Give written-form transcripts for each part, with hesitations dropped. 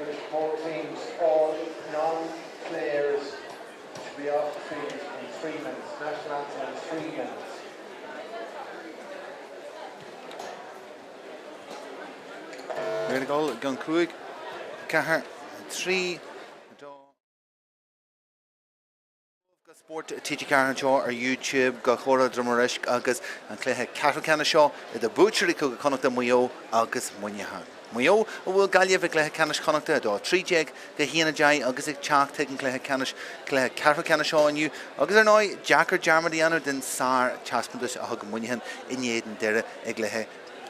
which both teams, all non-players, should be off the field in 3 minutes. National anthem in 3 minutes. There to go, Gun Craobh, Cahar, 3. Spórt TG Carrick-on-Shannon ar YouTube go Cora Droma Rúisc agus an Cluiche Carrick-on-Shannon i the butchery go connacht Mayo agus Monaghan. Mayo bhfuil galibh a Cluiche Carrick-on-Shannon do 3 go híana jai agus ag Tráchtaire an Cluiche Carrick-on-Shannon aniu agus ar nói Jackar Diarmada den sár chaspundus a thug Monaghan in éidean deire ag Cluiche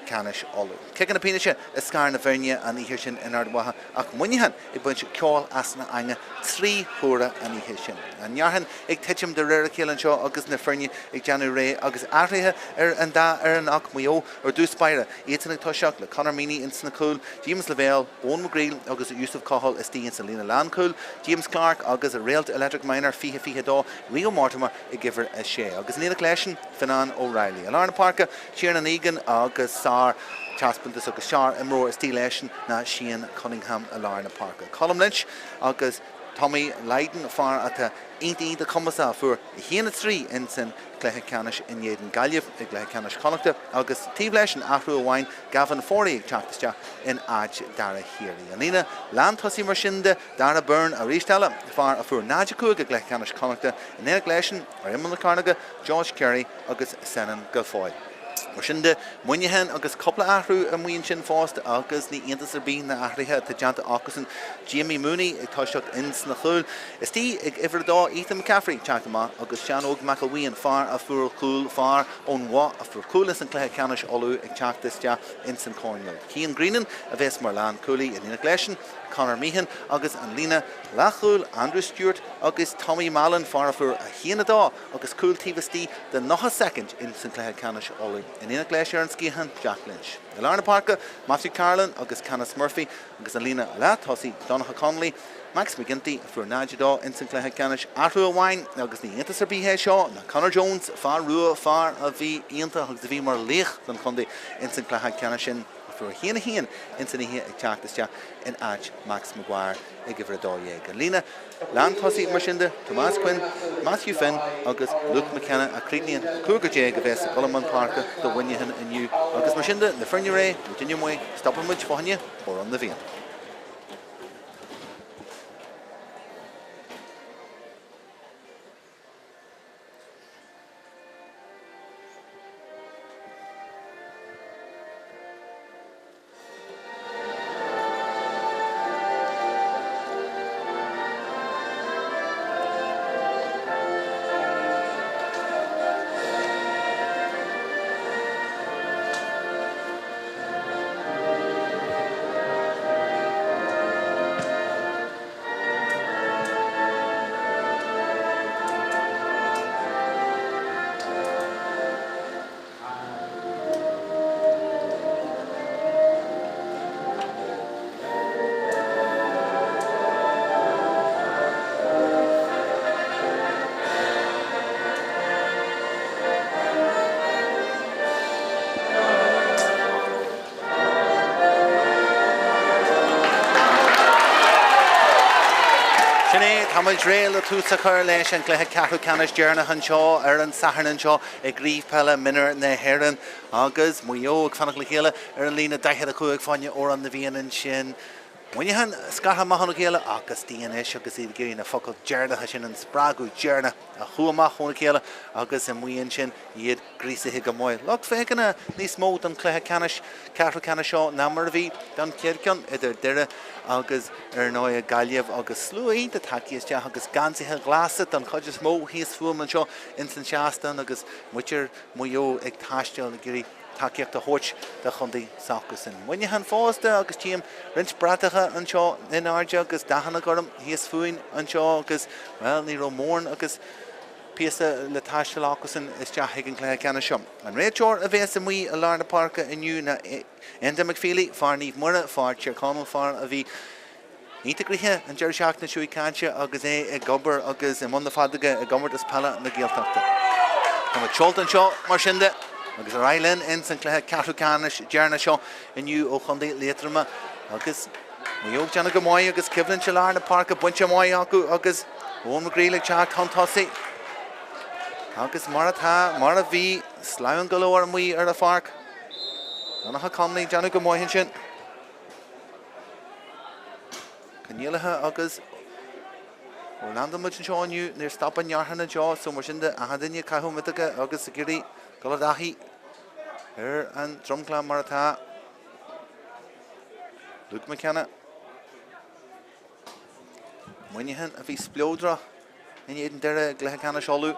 Canis Olu. Kicking a penisha, a scar na Vernia and Ihishin in Ardwaha, Ak Munyahan, a bunch of Kjol Asna Anga, 3 Hura and Ihishin. And Yarhan, Ig Titchum the Rare Kill and Shaw, August Nefernia, Ig January, August Ariha, and Da Aaron Ak Mayo, or Du Spira, Eaton and Toshak, Le Connor Meany in Snakul, James Lavelle, Owen McGreel, August Yusuf Cahal, Esti and Selena Landcool, James Clark, August a Railed Electric Miner, Fiha Daw, Rio Mortimer, a giver a share. August Neil Clashon, Finan O'Reilly. Alarna Parker, Sharon Egan, August Chaspundus agus Shar Imro Stilation na Seán Cunningham Alarna Parker. Colm Lynch agus Tommy Leiden far at the Inti the Commissar for Hina 3 in Sin Cluiche Canis in Yeden Galiev, Cluiche Canis Connacht, August Tivlesh and Afro Wine, Gavin 40 Tráchtaire in Aj Dara Hiri. Alina Landhussi Marshinde, Dara Byrne, Aristella, far for Najakug, Cluiche Canis Connacht, in Gleshen, or Imman Carnaga, George Kerry, August Senan Gulfoy. Marshinde, Monaghan, August Couple Ahrú and Wien Shin Fost, August the Intas are being the Ahriha, the Janta Augusin, Jamie Mooney, a Toshuk in Snachul, Esti, Everdaw, Ethan McCaffrey, Chakama, August Shanog McElwee, and far a Fur Cool, far on what a Fur Coolness and Cluiche Canish Olu, a Chaktisja in St. Cornwall. Kean Greenan, a Ves Marlan Cooley in Inagletion, Connor Meehan, August and Lena Lachul, Andrew Stewart, August Tommy Mallon, far for a Hienadaw, August Cool Tivesti, the Noha second in St. Canish Olu. In Inagletion and Skihan, Jack Lynch. Alarna Parker, Matthew Carlin, August Canis Murphy, August Alina Latossi, Donaha Connolly, Max McGinty for Najado in St. Canish, Arthur Wine, August the Intas are Bihe Shaw, Connor Jones, far Rua, far of the Inta, August the Vimar Leich, than Conde in St. Canish in. For Hien in Sinihi, a Chaktisja, in Aj, Max Maguire, a giver a Doyeg. Lena, Landhussi Marshinde, Thomas Quinn, Matthew Finn, August Luke McKenna, a Cretan, Cougar Jeg, a Ves, Gulliman Parker, the Winyahan and you, August Marshinde, the Fernier, Virginia Way, Stopping Which Fohanya, or on the Vein. Hamid Rail the two Sathairn and Cluiche Carrick-on-Shannon Journey Hanshaw, Aaron Sathairn and Shaw, a grief Peile Minor and the Heron, August, Mayo, Conall Hill, Aaron Lena Diarmada Craobh Fanya or on the Vein and Shin. When you hand Scarha Mahanogela, August Dianish, August Gillian, a Focal Jerna Hashin and Spragu Jerna, a Huama Honakela, August and Wien Shin, Yid, Greasy Higamoy. Look, Fakana, this mode on Cluiche Carrick-on-Shannon, Namarvi, Don Kirkon, either Dere, August Ernoya Galiev, August Sluy, the Takias, August Gansi Hill Glasset, and Hodges Mo, his Fuman Shaw, Instant Shastan, August Witcher, Moyo, Ektashtel, Giri. Takiak the Horch, the Hundi Saukusin. When you hand Foster, August Team, Rinch Brataha and Shaw, in Arja, August Dahana Gorum, he is Fuin and Shaw, August, well, Nero Morn, August Piesa Latash Laukusin is Jahig and Carrick-on-Shannon. And Rachor, a Vesamwe, Alarna Parker, and you, Enda McFeely, far Neve Murra, far Chair Conall, far Avi. Integrihe and Jerry Shackna Shui Kancha, August a Gubber, August and Munda Fadiga, a Gummer Pala, and the Giltacta. And with Cholton Shaw, Marshinde. Agus Rylan in St. Carrick-on-Shannon Journey Shaw and you O'Hundy Droma Agus Mayo Jana go Mayo agus Kivlin Chilar na Páirc a buncha Mayo agus Owen McGreely Jack Tontossi. Agus Mara V Slough galore and we are a Páirc. Anna Conley Jana go Mayo hin. Canilaha agus Orlando much Sean you near stopping Yarhan and Jaw so much in the Ahadinya Kahumitaga agus Security Galadahi here and Drumclan Marata Luke McKenna Moynihan if he's Splodra and you didn't dare Glehacana Shalu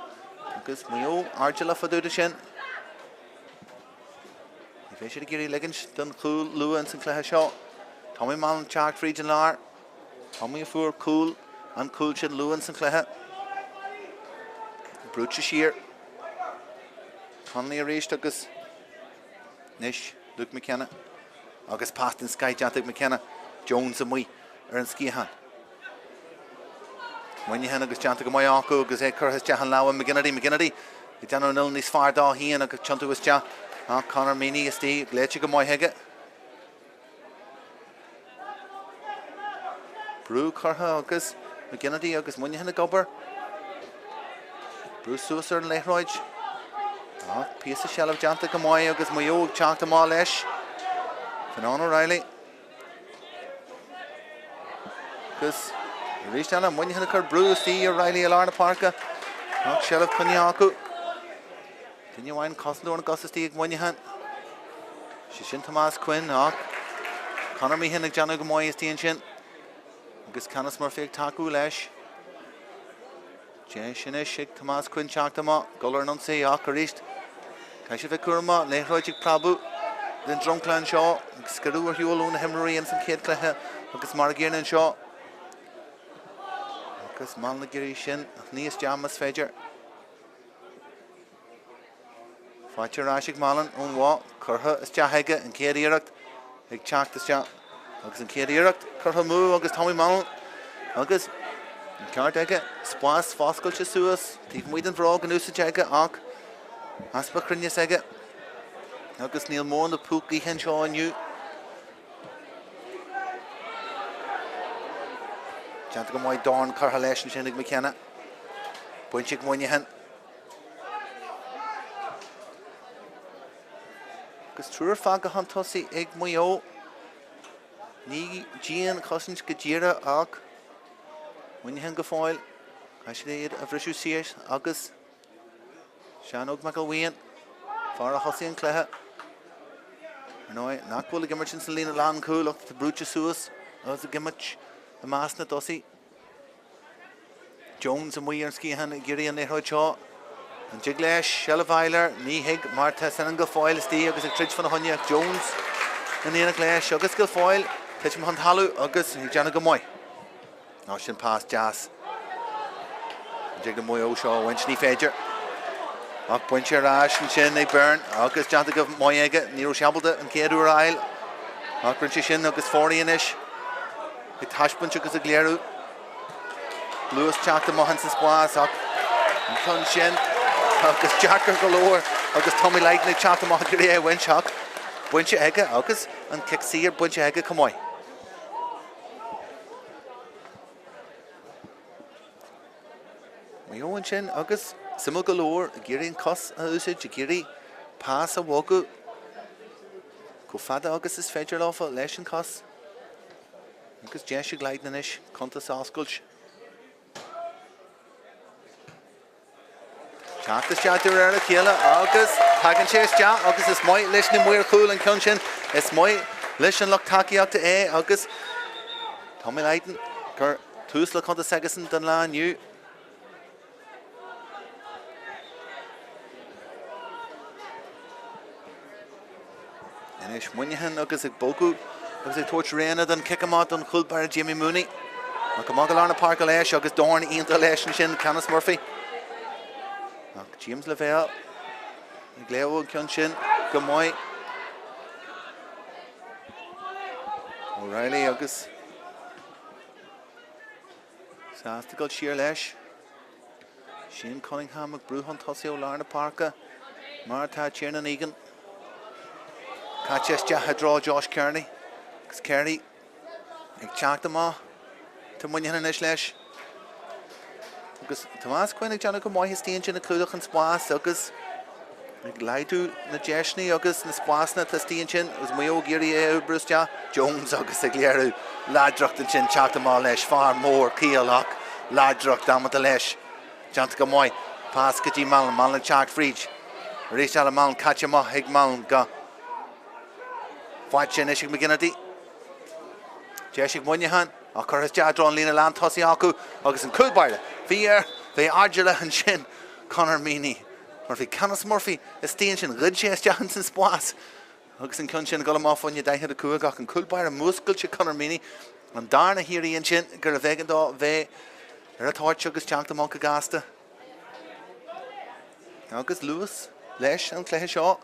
because Mayo Argila for the shin if I should get leggings done cool Lou and Sinclair Shaw Tommy Malin Chark Region Lar Tommy Four cool and Cluiche and Lou and Sinclair Bruce Shear Conley Arish Agus Nish Luke McKenna August past in Sky Jantic McKenna Jones and we are in Skihan when you hand August Jantic and Mayako because Edgar has Jahan Lau and McGinnity the Dano Nilnis far da he and August Chuntu was Ja Connor Meany is the Glechik and Moyhega Brew Carha August McGinnity August when you hand a gobber Bruce Suicer and Lehroj piece of shell of Jantic and Moy August Mayo Chanked them all lesh Finan O'Reilly because you reached down and when you had a card Bruce D O'Reilly Alarna Parka not shell of Kunyaku then you wine Costendor and Augustus D when you had Shishin Thomas Quinn Connor Meehan and Jana Gamoy is the ancient August Canis Murphy Taku Lesh Jay Shinish Thomas Quinn Chanked them all Guller Nunsi Reached Kashivikurma Lehrojik Prabhu then Drumclan Shaw, Skaroo Hewell on the Hemorrhoid and some kid Clehe, Lucas Margin and Shaw, Lucas Malnagiri Shin, Nias Jamas Fedger, Fatcher Rashik Malin, on walk, Kurha is Jahega and Kid Erect, Hig Chak the Shot, Lucas and Kid Erect, Kurha Moo, August Tommy Malin, August, and Cartega, Spas, Foscal Chasuas, Tiefan Whedon Frog and Usajega, Ak, Aspa Krinyasega. August Neil Moore and the Pookie Henshaw and you. Jantic Moy Dorn, Carhalesh and Shinnig McKenna. Bunchik Moynihan. August Truer Faga Huntossi, Egg Moyo. Ni Jean Cousins Gajira Ak. Moynihan Gafoil. Ashlead of Rishu Sears, August. Shannog McElwain. Farah Hossi and Clehe. No, not cool. The Gimmerch and Lena Lan cool. Look at the Bruce Suas. That's the Gimmerch. The Masna Dossi. Jones and we are Skihan, Giri and Nehochaw. And Jiglash, Shellaveiler, Nihig, Marta, Senanga Foil, Steve, August Tridge von Honya, Jones, and Nina Glash, August Gilfoil, Titcham Hunt Halu, August, Jana Gamoy. Ocean past Jazz. Jiggamoy Oshaw, Wenchny Fedger. Ak Buncher Ash and Shin they burn. August Jantic of Moyega, Nero Shabalda and Kedu Ryle. Ak Shin, August 40-ish. It Hash Buncher because of Gleru. Lewis Chacked Mohanson Squas, Ak and Shin. August Jacker galore. August Tommy Lightning Chacked Mohagiri, Winchak. Buncher Ega, August and Kixier, Buncher Ega, Kamoy. Mayo and Shin, August. Simul galore, Giri and Cos usage, Giri, pass a wogu. Kofada August is federal off a lesson Cos. August Jesha Gleidenish, Contas Osculch. Chat the shot to Rera Killa, August, Hagan Chase Jack, August is my listening we're cool and Kunshin. It's my listen look tacky out to A, August. Tommy Lighton, Kurt, Tusla Contas Segason, Dunlan, you. Moynihan August a Boku, August a Torch Reina, then kick him out on Kulbar Jimmy Mooney. Akamogalarna Park Alash, August Dorn, Ian Alash and Shin, Canis Murphy. James Lavelle, Gleo Kunshin, Gamoy. O'Reilly August. Sastigal Sheer Lesh. Shane Cunningham, McBruhan Tossio, Larna Parka, Marta Tiernan Egan. Catches Jaha draw Josh Kearney. Kearney ag teach má tá muinethe is leis. Agus Tomás Quinn ag Johnna go maith stíon sin na clúdach an spás agus ag leidú na deisnaí agus na spásna tá stíon sin agus Mayo géirí brústea Jones agus ag léirú láidracht an sin teach má leis far mór cíalach láidracht dámata leis. Johnta go maith pás go dtí malin malin teach fríd. Rís ala malin catcha má ag malin go fáid sin is ag McGinnity. Deisig Monaghan a chur has deadrán lína land tosaí acu agus an cúlbaire. Bhí ardúla an sin Conor Meany. Mar bhí Canas Murphy is tíon sin rid sé is deachan san spás. Agus an cún sin go má fáinne daithe a cuaig ach an cúlbaire múscailte Conor Meany. An darna hiríonn sin gur a bheith an dá bheith ar a táirt agus teachta má go gasta. Agus Lewis leis an cléthe seo.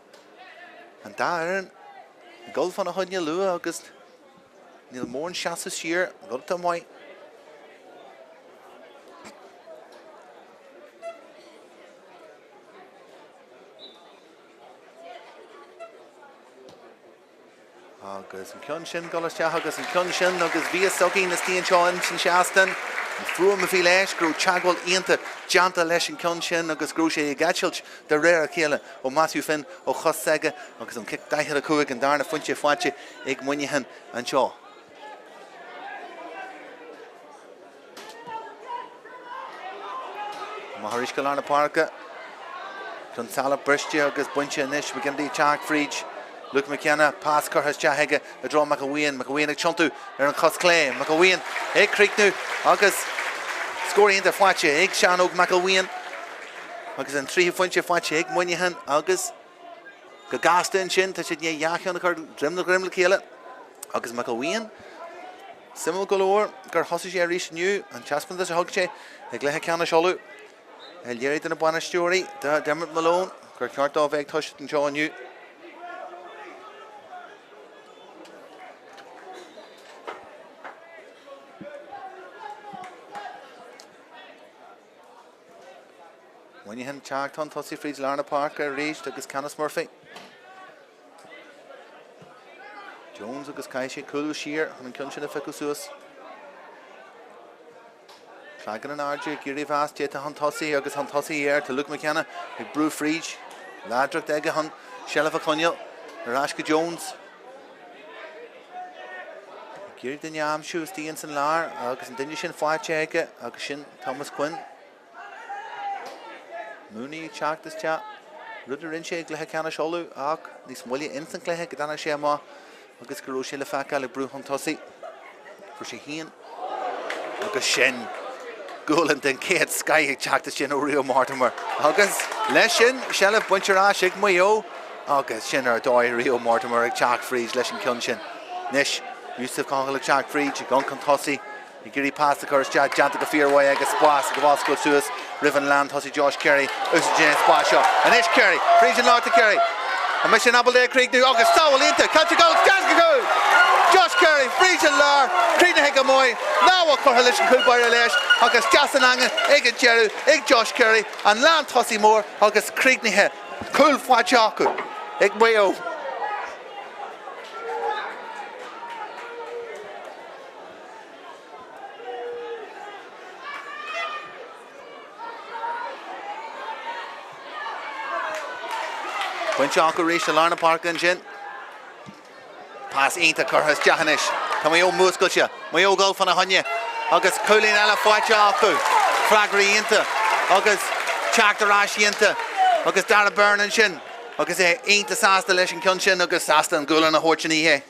An daran golf an a chuine lua agus níl mór an seasa siar go tá mai. Agus an cion sin golasteach agus an cion sin agus bhí sogaí na stíon seo in sin seastan. Fuam a bhí leis grú teagháil íonta deanta leis an cion sin agus grú sé i gaitsilt de réir a chéile ó Matthew Finn ó Chossaige agus an cic daithir a cuaig an darna funte fáilte ag Monaghan an seo. Mairtín go lána Páirc chun sala briste agus buinte inis McGinnity teach fríd. Luke McKenna, pass Curtis Jaheige, a draw McAween ag chuntu ar an chos clé. McAween ag Creeknú agus scoring into fáilte ag Seán og McAween agus an trí funte fáilte ag Monaghan agus go gasta in sin tá sé ní jaachan chu grimla chéile agus McAween simul golóir gur thosa sé rís nniu an teaspan a thug sé ag lethe ceanna seolú léirid in na buena stúirí de Dermot Malone gur ceartá bheith tuisит an seo nniu. Monaghan teach an tosaí fríd Larna Páirc a rís agus Canas Murphy. Jones agus Caiise coolú siar an cion sin a feiceú suas. Clagan an ardú géirí bhástie a an tosaí agus an tosaí air to Luke McKenna ag brú fríd. Ládracht aige an Shellef a Conall ar Ashka Jones. Géirí den amsú stíon san lár agus an duine sin fáilte aige agus sin Thomas Quinn. Mooney teach this chat. Ruder in sé glethe ceanna seolú ach níos muile instant glethe go dana sé má agus go raibh sé le feicáil le brú an tosaí. Fu sé híon agus sin golan den céad Sky ag teachtas sin ó Rio Mortimer. Agus leis sin Shellef buinterás ag Mayo agus sin ar dóid Rio Mortimer ag teach fríd leis an cion sin. Nis Yusuf Conall ag teach fríd gan con tosaí. I géirí pass the Curtis Janta go fearway agus spás go bhás go suas Riven land tosaí Josh Kerry us James spás seo. An is Kerry fríd an lá to Kerry. A mis sin abal dé Creeknú agus sábhil ínta caite go go. Josh Kerry fríd an lá Creeknú hic amói náha chutha leis an cúlbaire leis agus deas an angan ag an Jerry ag Josh Kerry an land tosaí mór agus Creeknú cúl fáilte acu ag Mayo. Buinte acu rís Larna Páirc an sin. Pass ínta churthas Ceannais. Tá Mayo múscailte. Mayo golf an a honne. Agus cúlín eile fáilte acu. Fragraí ínta. Agus teachtarás ínta. Agus Dara Byrne an sin. Agus é ínta sásta leis an cion sin agus sásta an gúlan na hórte ní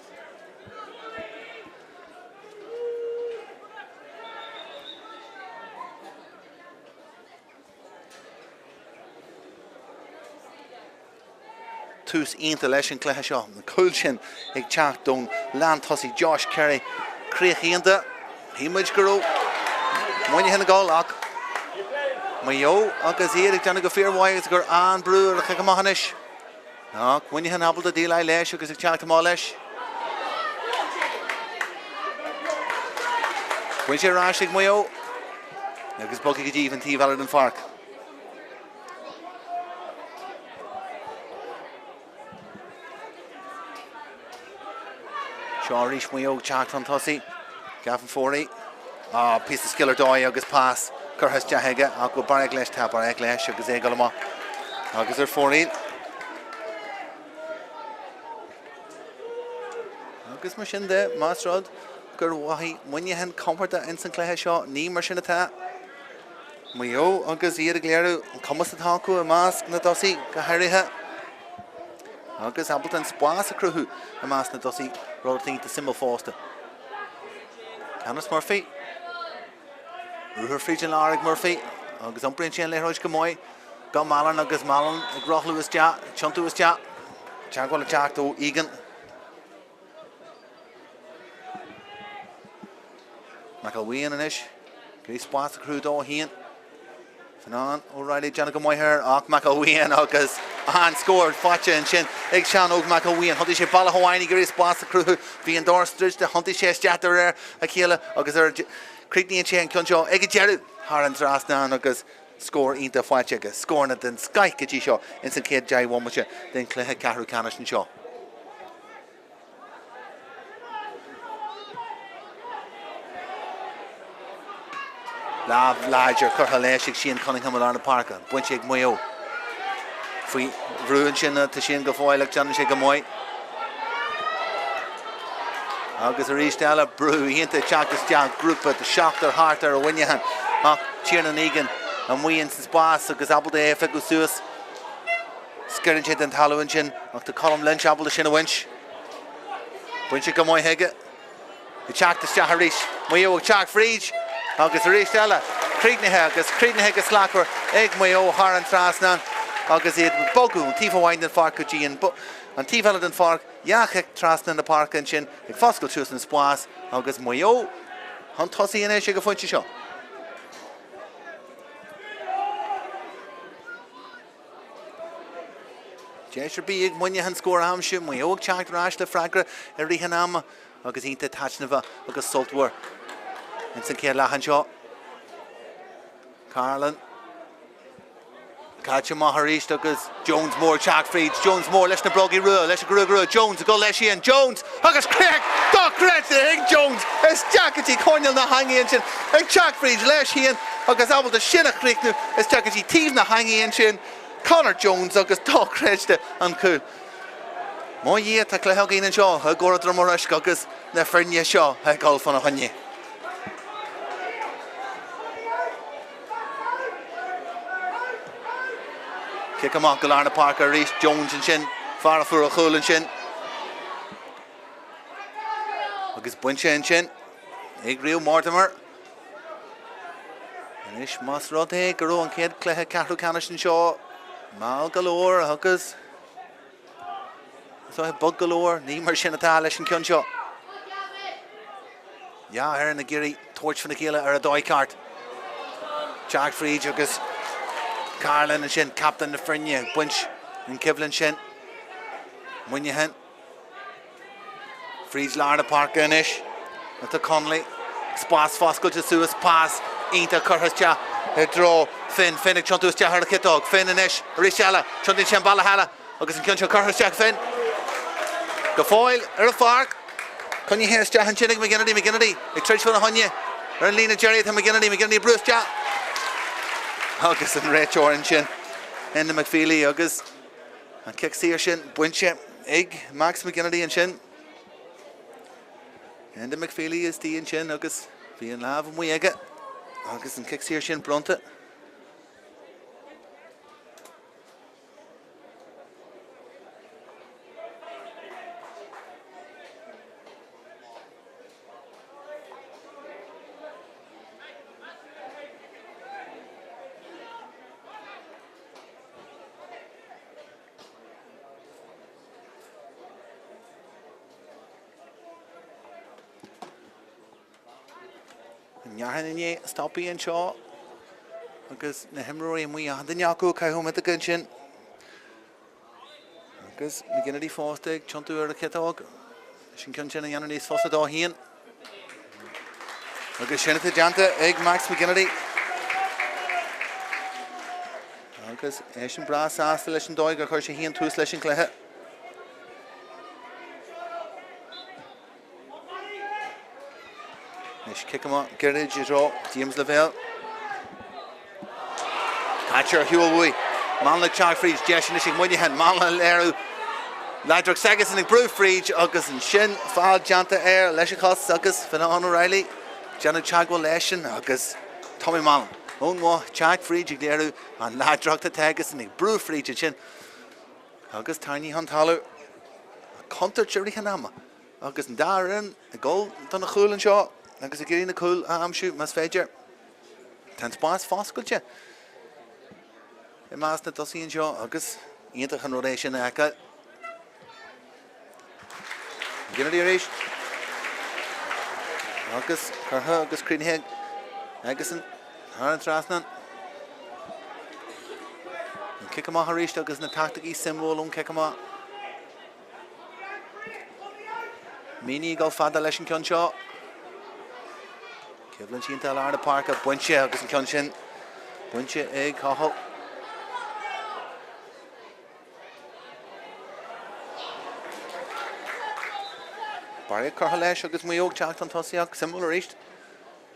tús ínta leis an cléthe seo. Na cúil sin ag teach don land tosaí Josh Kerry críoch ínta. Hímuid go raibh Monaghan na gáil ach Mayo agus iad ag deanna go fearmhaid agus gur an brú ar a chuige maithanis. Ach Monaghan abal a díla leis agus ag teach má leis. Buin sé rás ag Mayo agus bogí go díomh an tíomh an Páirc. Seo rís Mayo teach an tosaí. Gavin Forey. Piece of skiller dói agus pass. Curhas Jahiga. Go Páirc leis tap Páirc leis agus Galama. Agus Forey. Agus mar sin de Masrod. Gur wahi Monaghan comforta in San Cluiche seo ní mar sin atá. Mayo agus iad gléirú cumas atá acu a más na dosaí go hairithe. Agus Hamilton spás a cruthú a más na dosaí rótaí de simil fásta. Canis Murphy. Rúthar Frídin Láric Murphy. Agus umbraon sin le roiid go mói. Go Mallan agus Mallan ag rothluú is tea, tiontú is tea. Teagháil a teachtó Egan. McElwain in ish. Gary Spats a crew do hien. Fanon, O'Reilly, Jenna go moy her. McElwain agus scored Facha and Shin. Ig Seán og McElwain. Hunty she balla Hawaii Gary Spats a crew. Be endorsed the Hunty she Sathairn Akila agus Creekney and Shin Kunjo. Ig Jerry. Haran Drasnan agus score into Facha agus scoring it then Sky Kitty show. Instant kid Jai one much then Cluiche Carrick-on-Shannon show. Lav Lager Curhaleshik Seán Cunningham along the park. Bunchig Mayo. Free Ruin Shinna to Seán Gafoy like John Shigamoy. August Aristella Brew into Chackas Jack group at the Shocker Harter or Winyahan. Tiernan Egan and we in Spas because Apple Day Fegusus. Skirrington and Halloween of the column Lynch Apple the Shinna Winch. Bunchig Gamoy Hege. The Chackas Jaharish. Mayo Chack Freege. Agus Aristella, Creekney agus Slacker, Egg Mayo, Haran Trasnan, Agus Ed Bogu, Tifa Winding Fark Gian, and Tifa Ellen Fark, Yachek Trasnan the Park and Chin, Ig Foscal Chus and Spas, Agus Mayo, Hunt Hossi and Eshig of Funchi Show. Jesher Big, Monaghan score Amshim, Mayo, Chak Rash, the Fragra, Erihanama, Agus Inta Tachneva, Agus Saltwar. In St. Lahan Shaw. Carlin. Catch him Maharish Douglas. Jones more Jack Freed. Jones more. Let's the Broggy Rule. Let's the Jones go Leshian. Jones. Agus Craig. Doc Craig. Jones. It's Jackety Conall na hanging engine. And Jack Freed Leshian. Agus Apple the Shinna Creek now. It's Jackety Tees na hanging engine. Connor Jones. Agus Doc Craig and cool. Mo ye ta Cluiche and Shaw. Gora Droma Agus na Fernia Shaw. Golf on a honey. Kick him off Galarna Parker, Reese Jones and Shin, Farafura Khul and Shin. Agus Buncha and Shin, Igrew Mortimer. And Ish Masrote, Garo and Kid, Cluiche Carrick-on-Shannon Shaw, Mal Galore, Huggers. So I have Bug Galore, Neemer Shinatalish and Kyunshaw. Yeah, here in the Geary, Torch from the Kila or a Doi cart. Jack Free, Huggers. Carlin and Shin, Captain the Fernia, Bunch and Kivlin Shin. Monaghan. Freeze Larna Parker and Ish. At the Conley. Spas Fosco to Suez pass. Inta Curhasja. Draw. Finn Chuntus Jahar Kitog. Finn and Ish. Rishala. Chuntin Shambala Hala. August and Kuncha Curhasja Finn. The foil. Fark. Can you hear Jahan Chinnig McGinnity? A trench for the Hunya. Erlina Jerry to McGinnity Bruce Jah. August and Rich Orange Shin. And the McFeely August. And kicks here Shin. Bunche. Egg. Max McGinnity and Shin. And the McFeely is the and Shin. August. Being lav and we egg it. August and kicks here Shin. Brunta. Yahan Stoppy and Shaw because the Hemroy and we are the Yaku Kahum at the Gunshin because McGinnity Foster, Chuntu Ketog, Shinkunchin and Yannis Foster Dohian because Shinata Janta, Egg Max McGinnity because Asian Brass asked the Lesson Dog, of course, he and two slashing Cluiche. Nish kick him up, Gerridge is raw, James Lavelle. Catcher Huawei. Manla Chark Fridge, Jesh Nishik Munyahan, Manla Leru. Ladrock Sagas and Brew Fridge, August and Shin, Fall Janta Air, Leshikos, August, Finan O'Reilly, Janu Chagwell Leshin, August, Tommy Manla. Unwa, Chark Fridge, Leru, and Ladrock the Tagus and Brew Fridge, Shin. August Tiny Huntalu. Counter Cherry Hanama. August and Darren, a goal, done a cool and shot. August a getting a cool, shoot, Mas Fager. Tense pass, fast, good, yeah. The master does see in shot, August, Inter Honoration, Aka. Get it, Irish. August, Kerha, August Greenhead, Agason, Haran Trasnan. Kick him off, Harish, August, the tactic symbol, kick him off. Mini go fada leis an ceann Kevlin sin tal ar na Páirc buinte agus an ceann sin buinte ag cathal. Barra cartha leis agus Mayo teacht an tosaíach simú a ríist.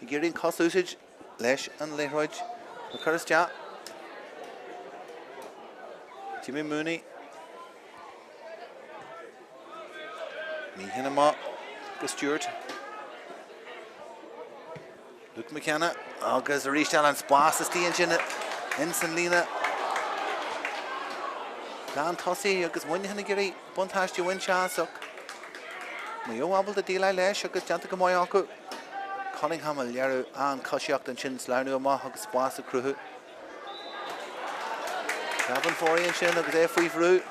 I géiríonn cos úsid leis an léithroid na churas tea. Jimmy Mooney. Hinama, Stuart, Luke McKenna, August Rishal and Spas is the engine, Ensign Lena, Dan Tossi, August Winhanagiri, Buntash to win Shasuk, Mayo wobble the deal I lash, August Jantakamoyaku, Collingham, Yaru, and Koshiak and Chin Slanu, August Spas the crew. 7-4 inch in, August F. Through.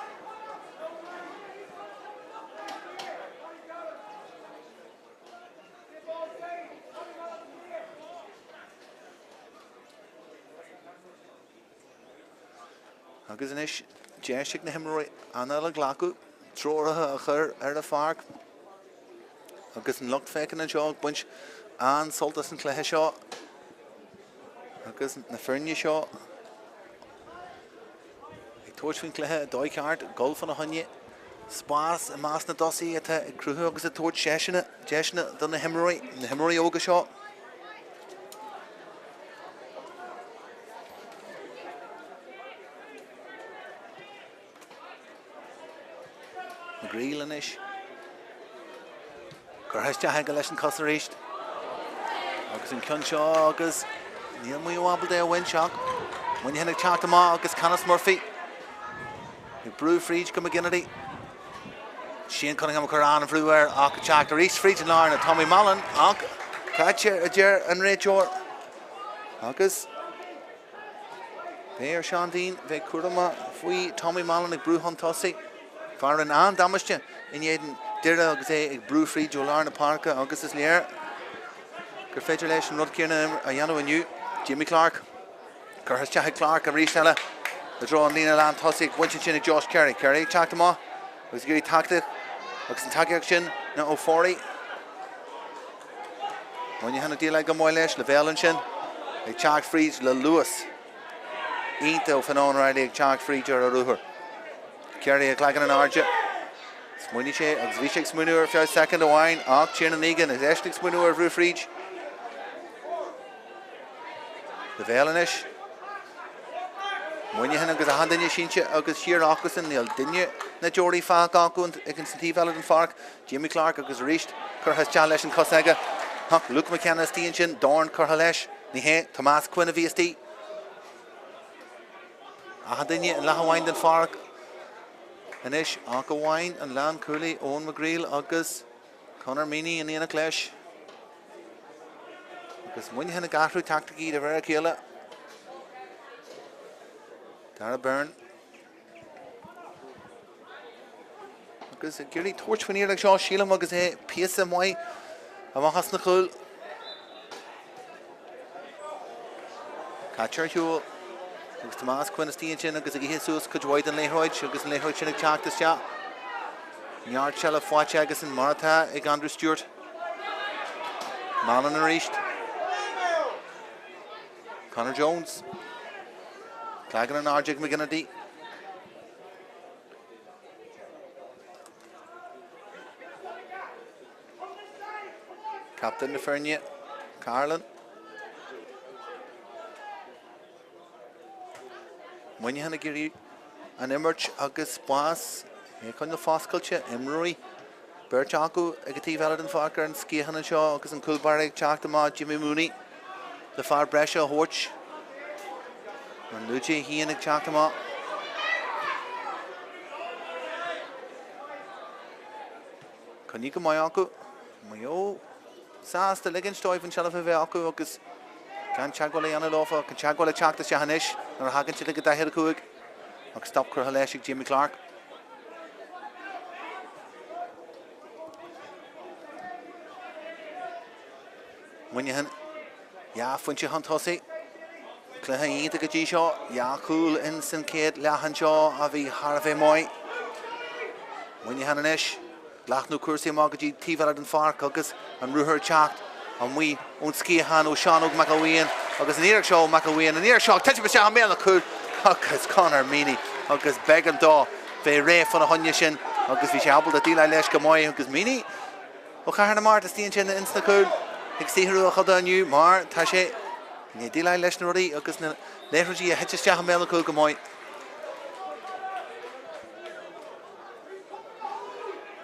Agus inis Jessic na himroi anna le glacu troratha a chur the Páirc agus an lucht feiceann an seog bunch an soltas an cléthe seo agus na feirne seo ag tuairt faoin cléthe dói ceart golf an a honne Spas a más na dosaí atá ag cruthú agus a tuairt Jessna don na himroi óga seo. Greelanish. Carhestia had a lesson cost reached. August in Clonshaw, August. Neil Muyawable there, win shock. When you had a chat to Ma, August Canis Murphy. You brew Fridge come again at it. Shane Cunningham Coran and Fruwer, Aka Chak, Reese Fridge and Larn, Tommy Mallon, Aka Catcher, Ajer and Rachel. August. There, Shandine, Ve Kurama, Fui, Tommy Mallon, Brew Huntossi. Farin an damage in Yedin Dira agus ag Brew Fridge Jolar na Páirc agus is léir. Gur féidir leis an rud céanna a dhéanamh aniu Jimmy Clark. Gur has teach Clark a rísnela a draw an lína land thosaigh buinte sin ag Josh Carey. Carey teacht amá agus gurí tactic agus an takeíocht sin na O'Forey. When you have a deal like a mile leis le bhéalann sin ag teacht Fridge le Lewis. Ínta ó Finan O'Reilly ag teacht Fridge ar a rúthar. Carey a claggan an arja. Smunny sé, agus bhí sé Mionúr fiá second a wine. Ach, Chin and Egan, is Eshley Mionúr Rú Fridge. The Vélanish. When you have a hand in your shincha, agus sheer Augustin, the Aldinja, na Jordy Falk, Agunt, against Steve Allen Fark, Jimmy Clark, agus reached, Curhas Chalesh and Cosega, Luke McKenna, Stianchin, Dorn, Curhalesh, Nihe, Thomas Quinn of VSD. A hand in and Lahawind and Fark. Anish, Aka Wine and Lan Cooley, Owen McGreal, Agus, Connor Meany and Ian Clash. Agus when you had a Gathru tactic, the very killer. Tara Byrne. Agus a Gary torch when you're like Shaw Sheila Muggers, PSMY, Amahas Nakul. Catcher Hugh. Agus Thomas Quinn Stianchin agus a Jesus Kujwaid and Lehoid, agus an Lehoid sin ag teacht is tea. Yard Shella Fwatch agus an Martha ag Andrew Stewart. Malin a reached. Connor Jones. Claggan and Arjig McGinnity. Captain de Fernie. Carlin. Monaghan Giri an Emerch agus Boas. Here come the Fosculture, Emery. Berchaku, Agative Aladdin Farker and Skihan and Shaw, agus and Kulbarek, Chaktama, Jimmy Mooney. The far Brescia, Horch. And Luigi, he and Chaktama. Kanika Mayaku. Mayo. Saas the Legend Stoiv and Shalafaku, agus. Can Chagwale Analofa, can Chagwale Chak the Shahanish, or Hagan Chilika Dahirkuig. Or stop Kurhaleshik, Jimmy Clark. Monaghan, yeah, Funchi Huntossi, Cluiche the Gajishaw, yeah, cool in St. Kate, Lahanshaw, Avi Harvey Moy. Monaghan and Ish, Lachnu Kursi Magaji, Tivalad and Fark, Agus, and Ruher Chacht, and we on Ski Han, O'Shanog McAween, Agus and Earshaw McAween, and Earshaw, Tetch Bashah Mel Cool, Agus Connor Meany, Agus Began Daw, Ve Ray for the Hunyashin, Agus Vishabel, the Dila Leshka Moy, Agus Meany, O'Carna Mart, the Steenchin, the Insta Cool. Ceathrú a new Mar Tashe ní díla leis na ruí agus na leithrodí a heitisteach mé go go móid.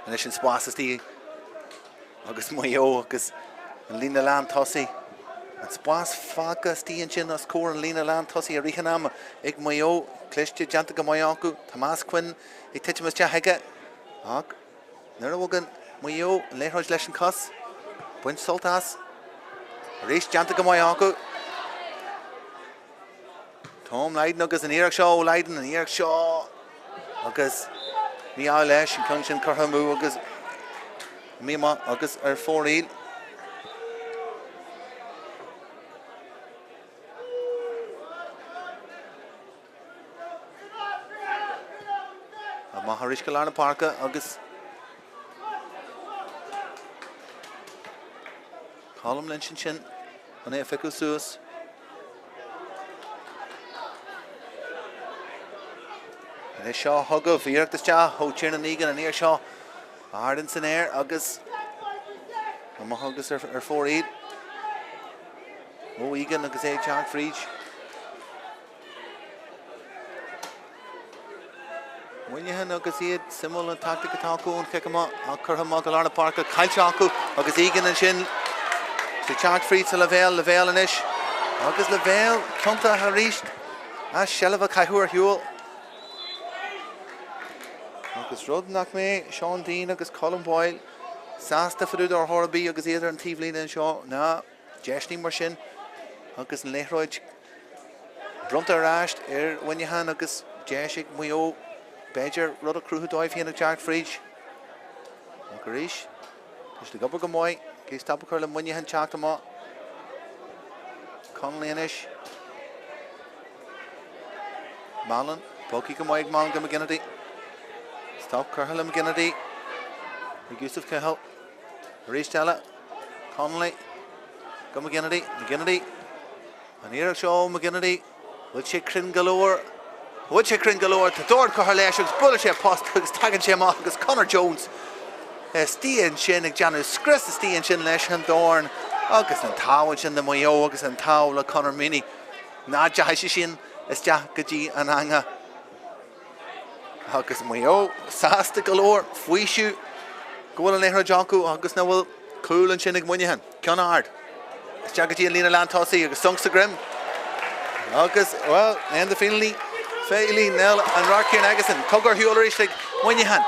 An sin spás tí agus Mayo agus an lína lán tosaí. An spás fágas tí an sin as cór an lína lán tosaí a ríchanam ag Mayo Cluiche deanta go Mayacu Tomás Quinn ag titimas te heige. Ag nuair a bhgan Mayo an leithróid leis an cos. Buint soltas. Rhys deanta go Mayacu. Tom Leiden agus an Éireach Shaw Leiden an Éireach Shaw agus Mia leis an Clonshin Corhamú agus Mima agus ar fóríl. A Maharish Kalana Parka agus Colm Lynch sin an Eficu Suas. And Shaw Huggo Virak the Shaw, Ho Chin and Egan and Ear Shaw. Ardens in air, Agus. And Mahugus are 4-8. Mo Egan, Agus A Chart for each. When you had Agus Ead, similar tactic attack and kick him up. Curham Galana Parker, Kyle Chaku, Agus Egan and Shin. The chart free to Lavelle and Ish. Agus Lavelle, Conta Harish. As Shelva Kaihur Huel. Agus Rodnak me, Sean Dean, Agus Colin Boyle, Sasta Fadudor Horby, Agus Either and Tivlin and Shaw, Na, Jeshni Marshin, Agus Lehroj, Brunta Rashed, when you hand Agus Jeshik, Mayo, Badger, Rudder Crew Dive here in the Jack Fridge. Garish, just the Gubber Gamoy, Case Tapakur and when you hand Chak them up. Conall and Ish. Malin, Pokey Gamoy, Malin Gamaginity. Stop Curham McGinnity. Yusuf Cahill. Reece Tella. Connolly. Go McGinnity. And here show McGinnity. Woodchickrin galore. To Dord Curhalesh. Bullish post. Tagging Shim Agus Connor Jones. Stian Shin. Janus Chris. Stian Shin Lesh and Dorn. Agus and Towage and the Mayo. Agus and Towla Connor Mini. Nadja Hishin. Esja Gaji and Anga. Agus Mayo, Sasta galore, Fuishu, go on Lehra Jonku, Agus now will cool and Chinnig Monaghan, Conall, Jagaji and Lena Lantossi, Agus Sungsta Grim, Agus, well, and the finally, Faili, Nell, and Rocky and Agason, Tugger Hulerish, like Monaghan,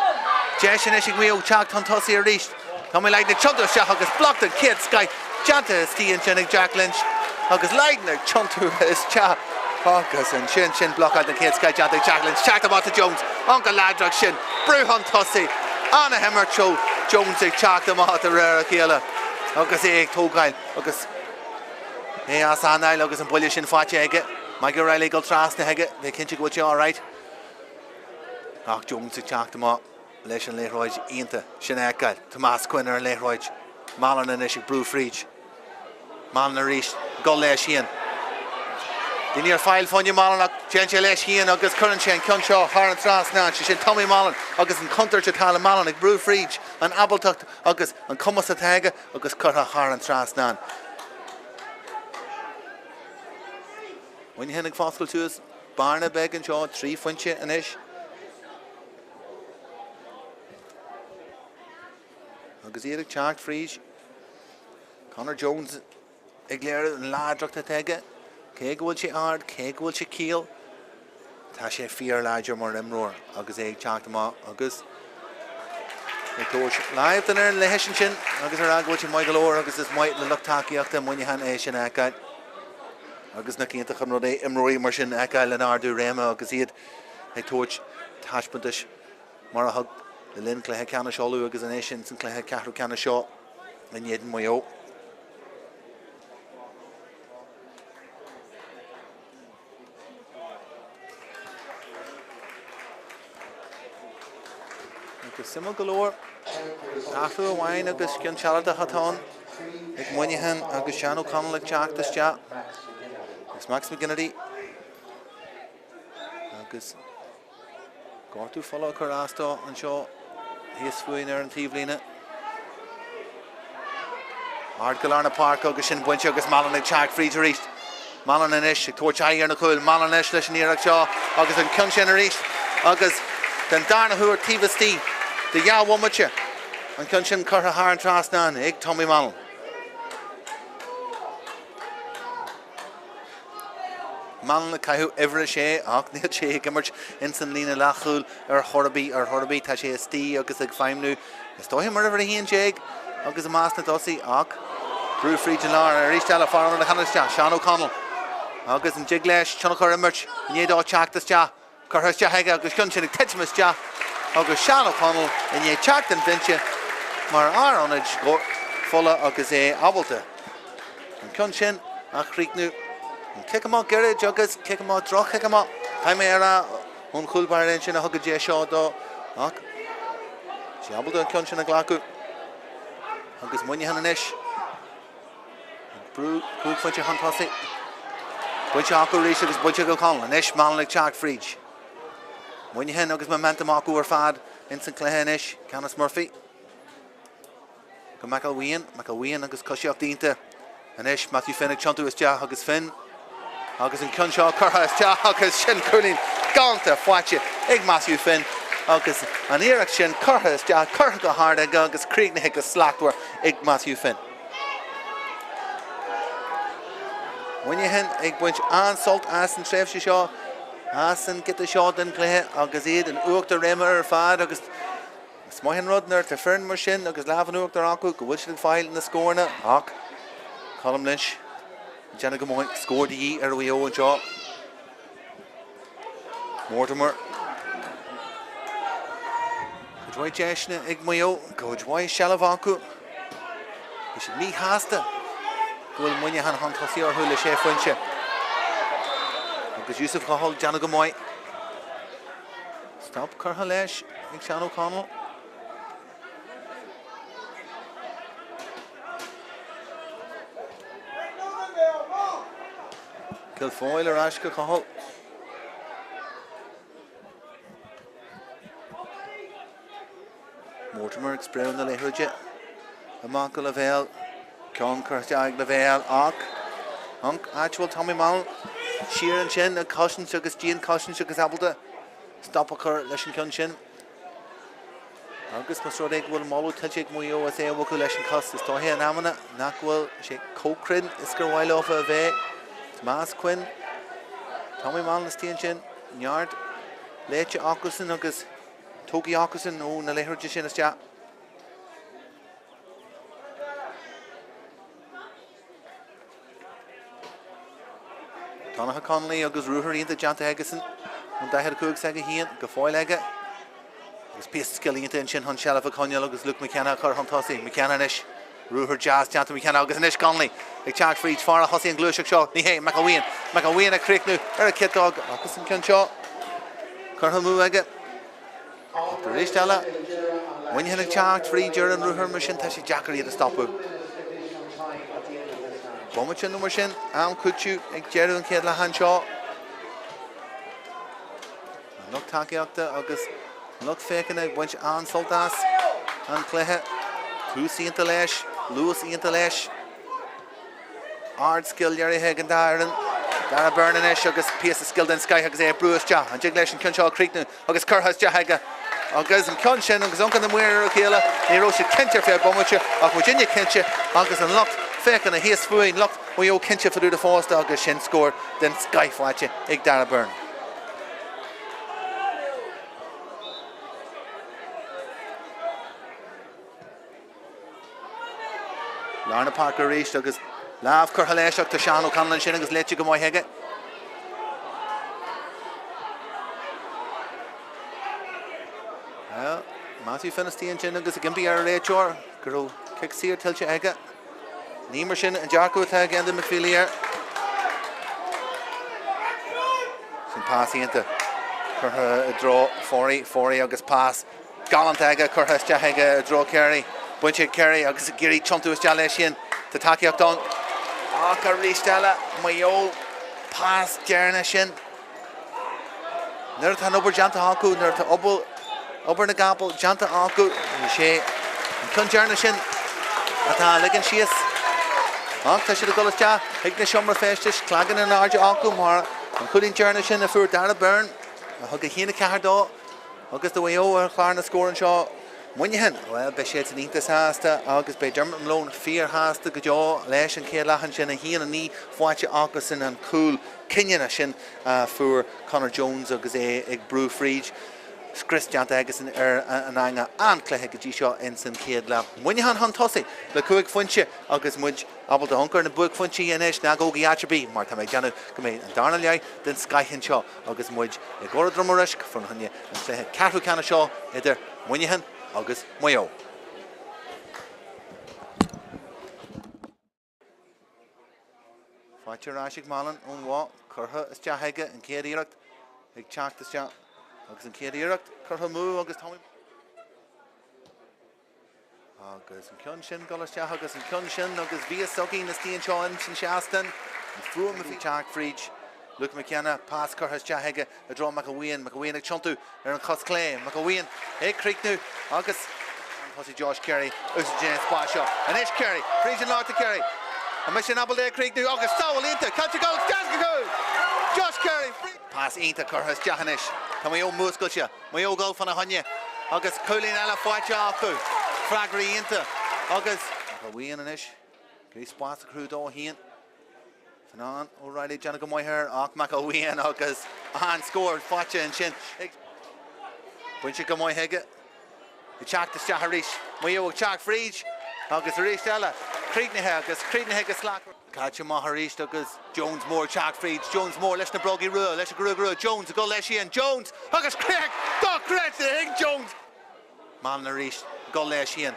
Jash and Eshig Mayo, Chak Tontossi are reached, Tommy like the Chunter Shah, Agus blocked the kid, Sky, Janta, Stee and Chinnig, Jack Lynch, Agus Leidner, Chunter is Cha. Agus and Shin block out the kids, Sky Janta, Jack Lynch, Jack about to Jones, Uncle Ladrock Shin, Bruhan Tussi, Anna Hemmer Cho, Jones, Jack them out the rare Akela, Agus Egg, Togail, Agus Asanai, Agus and Bullish in Fatchegge, Mike O'Reilly got trust the Hegge, they can't you go you alright. Jones, Jack them out, Lesh and Leroy, Inta, Shinaka, Tomas Quinner and Leroy, Malin and Ishik Brew Freach, Malin and Rish, Golesh Ian. The near file fun you Malin, Jencha Lesh Ian, Agus Curran Shen, Cunshaw, Harran Trasnan, she said Tommy Malin, Agus and Cunter Chatala Malin, Brew Freach, and Abeltuck, Agus and Cumas Ataga, Agus Curra Harran Trasnan. When you hen ag foscail tús, barna beg an seo, 3 funche an ish. Agus iad ag teacht frís. Conor Jones ag léir an ládracht a teige. Cé go bhfuil sé ard, cé go bhfuil sé cíal. Tá sé fíor láidir mar imróir agus ag teacht amá agus ag tóis láimh den ar le heisin sin agus ar aghfuil sé maith go leor agus is maith le luchtaíochta muinnehan é sin eáil. Agus na cinnta chun rud é imróí mar sin eáil an ardú réime agus iad ag tóis taispintis mar a thug le linn cluiche ceanna seolú agus an é sin san cluiche Ceathrú ceanna seo in iad an Mayo. Agus simú go leor Ceathrú amháin agus cinn sealadh a chatán ag muinnehan agus Seán Conall ag teachtas te. Agus Max McGinnity agus Gortú follow Carastá an seo híos fuin ar an tíomhlíne. Ard go lárna Páirc agus sin buinte agus Malan ag teacht frí a ríist. Malan in isis ag tuairteí ar na cúil, Malan isis leis an iarach seo agus an cinn sin a ríist agus den darna thuair tíbhastí de gheallhhuamaite an cinn sin curtha thar an trasnán ag Tommy Malan. Malan le caiú ihre sé ach níl sé ag immert in san lína lechúil ar thorbí tá sé istí agus ag feimnú. Is dóithim mar a híonn sé agus a más na dosaí ach brú frí de lár ar ríiste le farm na chanaiste Seán Conall agus an jig leis tena chur immert néadá teachtas te chuthaiste heige agus cinn sin ag teitmas te agus Seán Conall in é teacht an bhainte mar árónid fola agus é abalta. An cinn sin a chríicnú an cicamá gerid agus cicamá droch cicamá taime ar ón chúlbar in sin a thugad dé seo dó ach sé abalta an cinn sin a ghlacu agus muinnehan an isis brú cúgfainte hantásaí buinte acu ríis agus buinte go Conall an isis Malan ag teacht fríd muinnehan agus momentum acu ar fad in san cluiche an isis Canas Murphy go McElwain agus cosíocht dínta an isis Matthew Finn ag tiontu is te agus Finn agus an cinn seo curtha is te agus sin cúlín gánta foiite ag Matthew Finn agus an iarach sin curtha is te curtha go hard agus críicnithe go slachtúir ag Matthew Finn. Muinnehan ag buint ansolt as an tréimhse seo as an git a seo den cluiche agus iad an uachtar réime ar fad agus smaithan rud nar Sathairn mar sin agus leabhan uachtar acu go bhfuil sin fáil na scórna ach Colm Lynch Jenna go móin scóir í ar bhí an seo Mortimer go dwaid deisna ag Mayo go dwaid sealamh acu is sin mí háasta gohfuil muinnehan hantásaí ar thuúla sé foiinte agus Yusuf Conall Jenna go móin stop curtha leis ag Seán Conall Kilfoyle ar Ashka Conall Mortimer ag spréann na léithreide amach go le bhéal ceann chuirteag le bhéal ach Hunk actual Tommy Malan siar an sin a cosint agus díon cosint agus abalta stop a chur leis an cinn sin agus mas rud ag bhfuil máú tuilte ag Mayo a é bhcu leis an cos is dóthaí an amana nach bhfuil sé cócrin is gur bhhaile ofa a bheith Más Quinn Tommy Malan is tíon sin neart léite ácusan agus tógaí ácusan ó na léithreide sin is te Tánacha Conley agus rúthaíonnta deanta agasan an daithir cúg sa go híon go fáil aige agus píos scilíonnta in sin hon sealamh a Conall agus Luke McKenna chur hantásaí McKenna isis Rúthar jazz deanta McKenna agus inis Conley ag teacht fríd far a thosaí an Cluiche seo ní hé McElwain a críicnú ar a kitdog agus an cinn seo chutha mú aige Tá rééis teala muinnehan ag teacht fríd dear an rúthar mar sin tá sé deacair iad a stopú Bommit sin mar sin an cúteú ag dearú an céad le han seo an lucht takeíochta agus lucht fécin ag buint ansoltas an cluiche Túsíonnta leis Luas íonnta leis ard skill dearithe an daran Dara Byrne inis agus piece of skill den sky agus Rúisc an jigleis an Conshaw Creeknu agus Curhas Jahaga agus an Conshin agus uncan the Muir Kila ní ro Kencher fair bomuche ach Virginia Kencher agus an locht fek an a hies fuin locht Mayo Kencher for the first agus shin score then sky fache ag Dara Byrne. Lorna Parker reached agus Lav Curhaleshach to Seán Conall sin agus leite go mai heige. Well, Matthew Finisteen sin agus a gimpy ar réiteor go kick sír tiltte heige. Nímar sin an Jarco tag end McFeelier. Sin passíanta Curha draw 40 agus pass galant heige Curhas heige draw Kerry. Bunche Kerry agus Giri chuntu is Jaleshian to takeout down. Carrick-on-Shannon, Mayo pass Ceannais. Nerta over Janta Haku, nerta over na gapel Janta Haku. She Clon Ceannais. Ata ligan shees. Ta should go let's ja. Igna Shummer Festish, Clagan and Arja Haku more. Including Ceannais a for Dara Byrne. Hug a hina cardo. August the way over Clarna score and shaw. Monaghan, well, Bishets and Intas hasta, August by Dermot Malone, Fear hasta, Gajaw, Lesh and Kealahan Shin, and Hien and Knee, Fwatcha Augusin and Cool, Kenyan Shin for Connor Jones, August a Brew Freege, Chris Jant Agasin, Anga, and Cleheg Shaw, Ensign Kedla. Monaghan Huntossi, the Kuig Funchi, August Mudge, Abel the Hunker, and the Book Funchi, and Esh, Nagogi Achabi, Martha Majanu, Kame, and Darnally, then Sky Hinshaw, August Mudge, a Gora Droma from Hunya, and Cleheg Carrick-on-Shannon, either Monaghan. Agus Mayo. Fáilte Rashik Malin on wa Curha is Jahaga and Carrick ag Chart is ja agus an Carrick Curha Mu agus Tommy agus an Kunshin Golas Jahagas and Kunshin agus via Sogin is Tian Shaw and Shaston and through him if he Chart Freege. Luke McKenna, pass Curhas Jahaga, a draw McAween ag Chuntu, Aaron Cosclay, McAween, Creek now, August, and Hussy Josh Kerry, Usa James Bashaw, and Ish Kerry, Region North to Kerry, and Mission Apple Day Creek now, August, Sowell into, catch a goal, Josh Kerry, pass into Curhas Jahanis, to Mayo Musculcha, Mayo goal from a Hunya, August, Coolin Ella Fwatcha Aku, Fraggery into, August, McAween and Ish, Grace Spots the crew door here. Fanon, O'Reilly, Janica Moyher, McAween, August, and scored, Fwatcha and Shin. Bunchika Moyhega, the Chak to Shaharish, Mayo Chak Freege, August Rish Ella, Creednehega Slack, Catch Maharish, August Jones more Chak Freege, Jones more, Leshna Brogy Rule, Leshna Guru, Jones, go Leshian, Jones, August Craig, Doc Craig, Jones, Malnarish, go Leshian.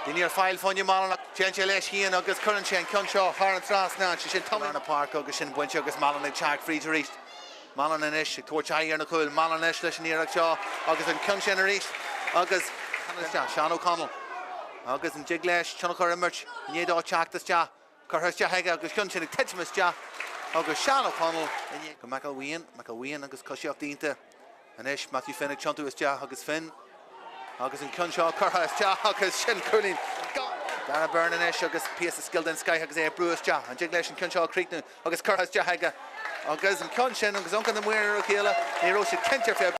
The near file fun you Malin, Jencha Leshian, August Curran Shan, Kunshaw, Harran Trasnan, Shin Tommy on the Park, August Shin Bunch, August Malin, and Chak Freege reached. Malin and Ish, Torch High and Cool, Malin Ish, Leshian near Shaw, August and Kunshan reached, August, Sean O'Connell, August and Jiglesh, Chunakor Emerch, Yedo Chak this Ja, Curhas Jahaga, August Kunshan, Tetchmas Ja, August Sean O'Connell, and McAween, August Cushioff Dinta, and Ish, Matthew Finnick, Chuntu is Ja, August Finn. August and Kunshaw, Curhas, August Shin Cooling, Dara Byrne and Ish, August piece of skill then Sky, August Bruce Ja, and Jiglesh and Kunshaw Creek now, August Curhas Jahaga, August and Kunshin, August Uncan the Muir Kila, Nero should Kencher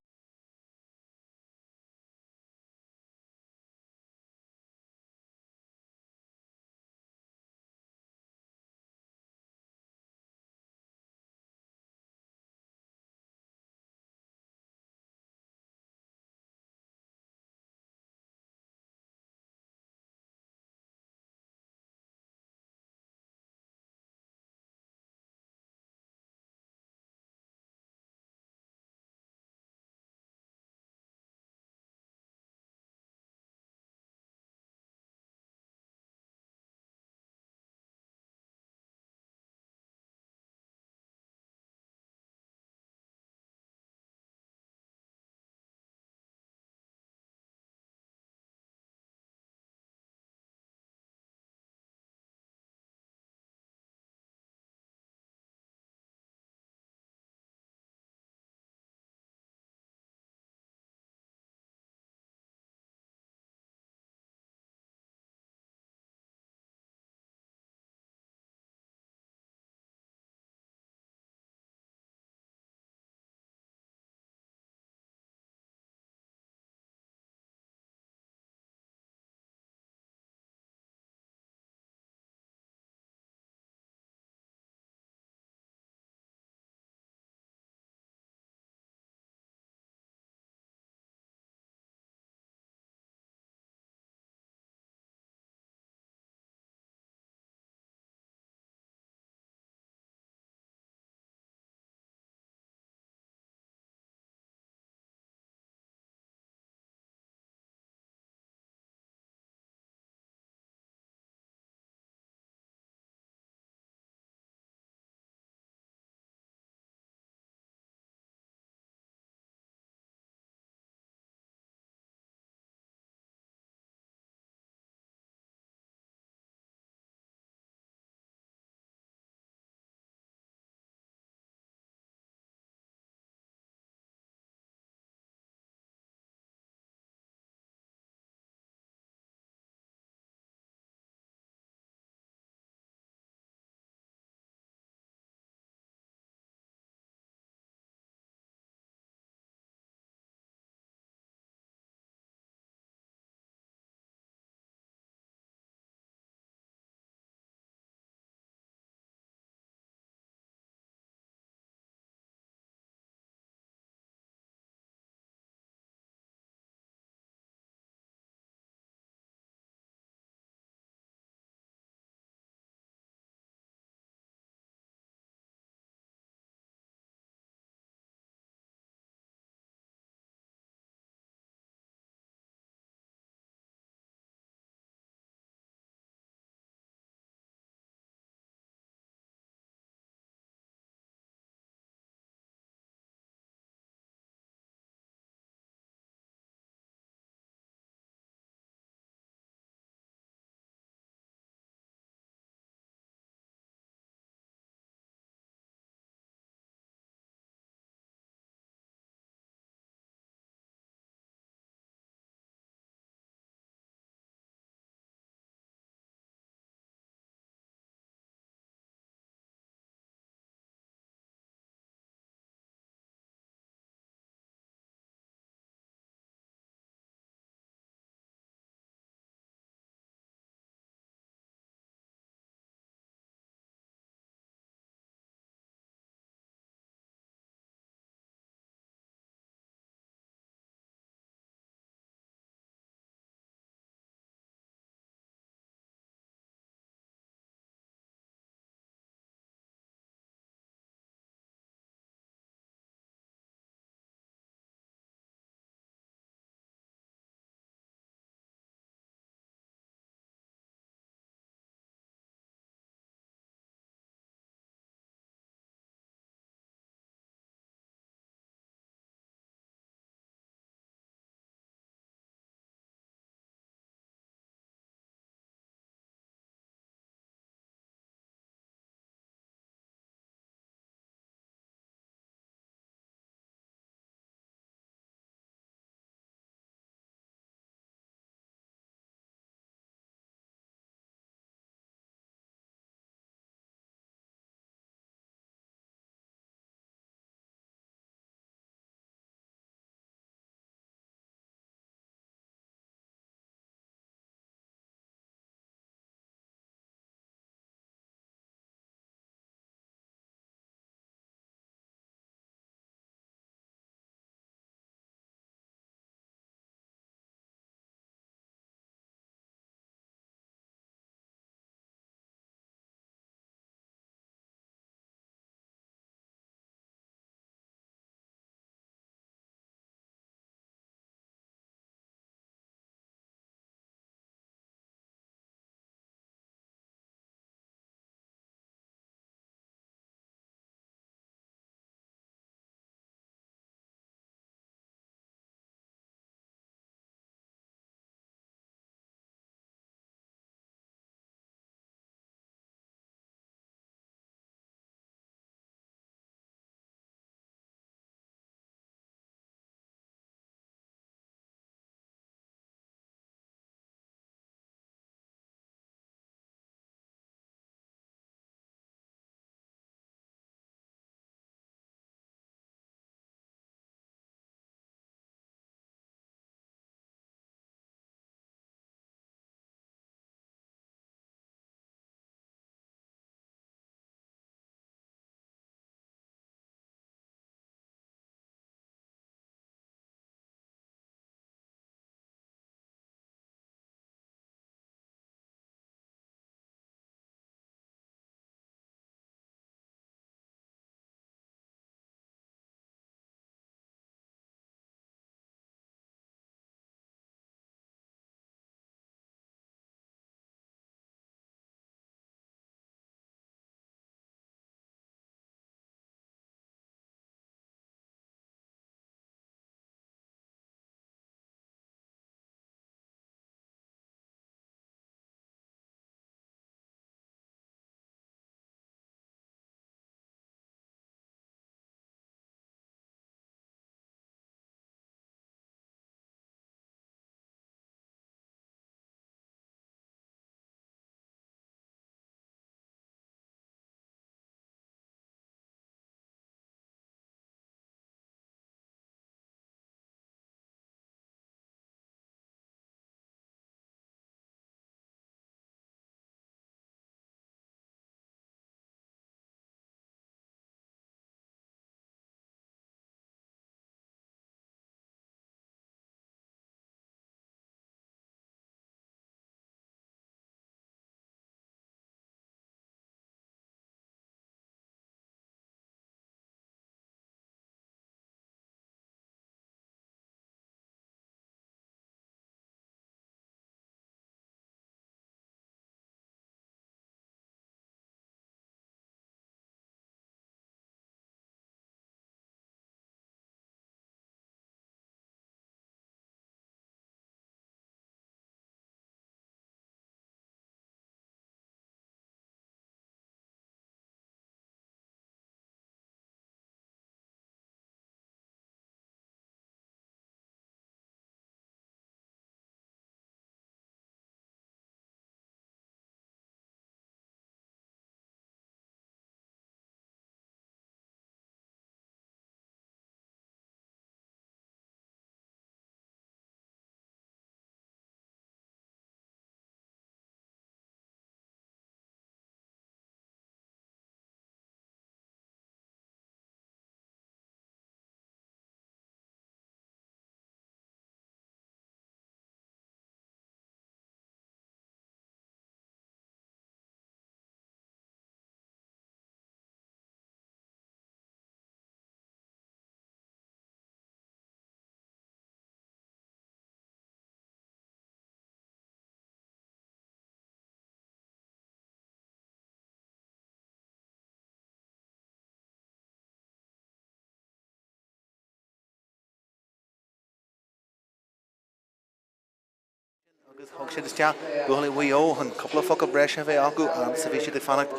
Hug sé iste buhla Mayo an couple of focal breis a bheith acu an sa bhí siad ag fannacht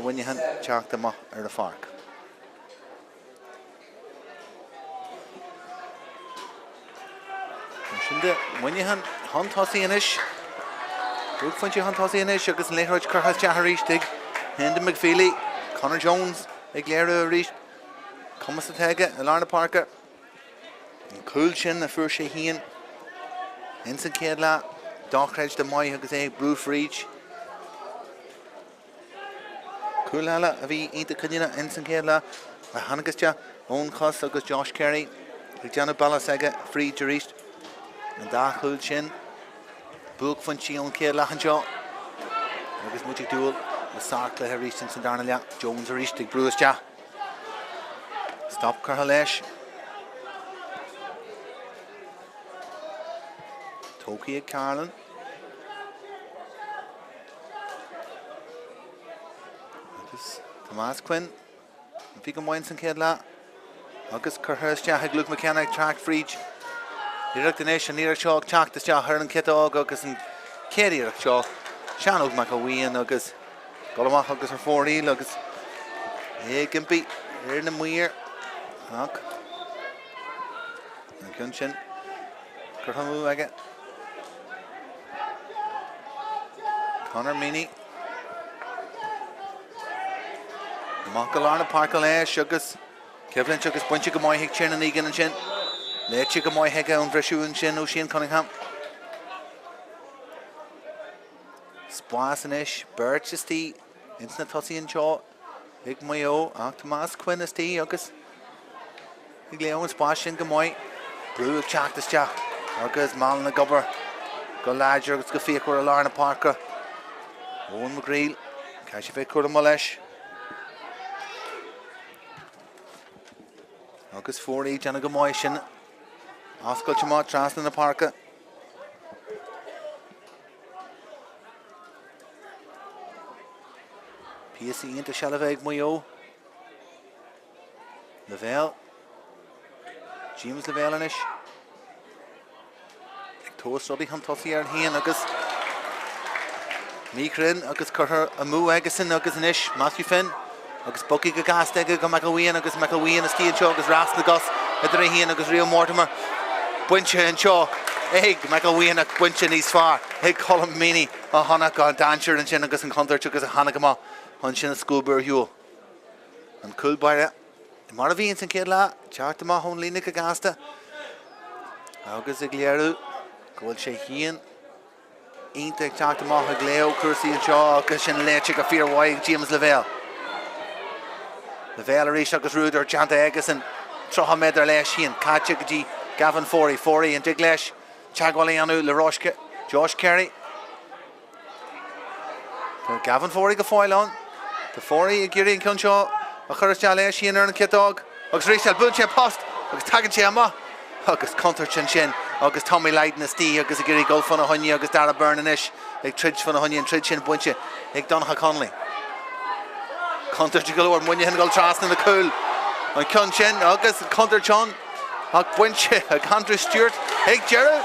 Winaghan teachta mo ar a Páirc. Sinnde Winaghan hantásaí inis. Dúg faintí hantásaí inis agus an léithreid curtha teach a ríistigh. Hinda McPheely, Conor Jones ag léirú a ríist. Cumas a teige a Lárna Páirce. An cúil sin a fuair sé híon. Insan céad le Dachreid de Mayo agus é Bruce Reach. Cúil eile a bhí ionta cudine insan céad le a hanagastea ón Cos agus Josh Carey. Ag deanna balas aige frí de ríist. An dá cúil sin. Búg faintí ón céad le an seo. Agus muitigh dúil le Sark le ríist in san darna le Jones a ríist ag Bruce de. Stop curtha leis. Tócaí ag Carlin. Agus Tomás Quinn. Bhí go mhain san céad le. Agus curtha ag Luke McKenna ag track fríd. Iirecht inis an iirecht seo ag teachtas te ar an citág agus an céad iirecht seo. Seán óg mac a bhíon agus golamach agus ar fóríl agus gimpí ar na muir. Ach. An cún sin. Curtha mú aige. Conor Meany. Mach go Lárna Páirce leis agus Kevlin agus buinte go maith sin an ígan an sin. Léite go maith heige an bhreisiún sin ó Seán Cunningham. Spás an isis, Bert is tí, insna tosaí an seo, ag Mayo, ach Tomás Quinn is tí agus ag léo an spás sin go maith. Brú ag teachtas te agus mála na gobar go láidir agus go fiachúir a Lárna Páirce. Owen McGreal, cai sé bheith cuairm leis. Agus fórí deanna go maith sin. Oscailte má trasna na Páirce. Píosaí ionta se le bheith ag Mayo. Levéil. James Levéil inis. Ag tos rudaí an tosaí ar an haon agus Mícrin agus curtha a mú agasin agus inis Matthew Finn agus Bucky go gas aige go McAween agus McAween is tíon seo agus ras na gas idir a híon agus Rio Mortimer buinte an seo ag McAween ag buinte níos fearr ag Colm Meany a honna go danseir an sin agus an contair agus a hana go má an sin a Schoolbur Hiúil an cúil baire I mar a bhíonn san céad le teachta má hon lína go gasta agus ag léirú go bhfuil sé híon Ínta ag teachta má ag léo cuasaí an seo agus sin léite go fíorhhaid James Levéil. Levéil a rís agus rúd ar deanta agus an trocha méid ar leis sin. Caite go dtí Gavin Fórí an dig leis. Teagháil anú le Rúisc Josh Carey. Gavin Fórí go fáil an. Tá Fórí ag gurí an cún seo a chuir te leis sin ar an citág. Agus rís al búil sé post agus tagann sé amach. Agus contair sin agus Tommy Leiden is tí agus a gurí golf fan a honne agus Dara Byrne inis ag trid fan a honne an trid sin buinte ag Donnacha Conley. Contair de galore Munaghan gol trasna na cúil an cún sin agus contair John ag buinte ag Andrew Stewart ag Gerald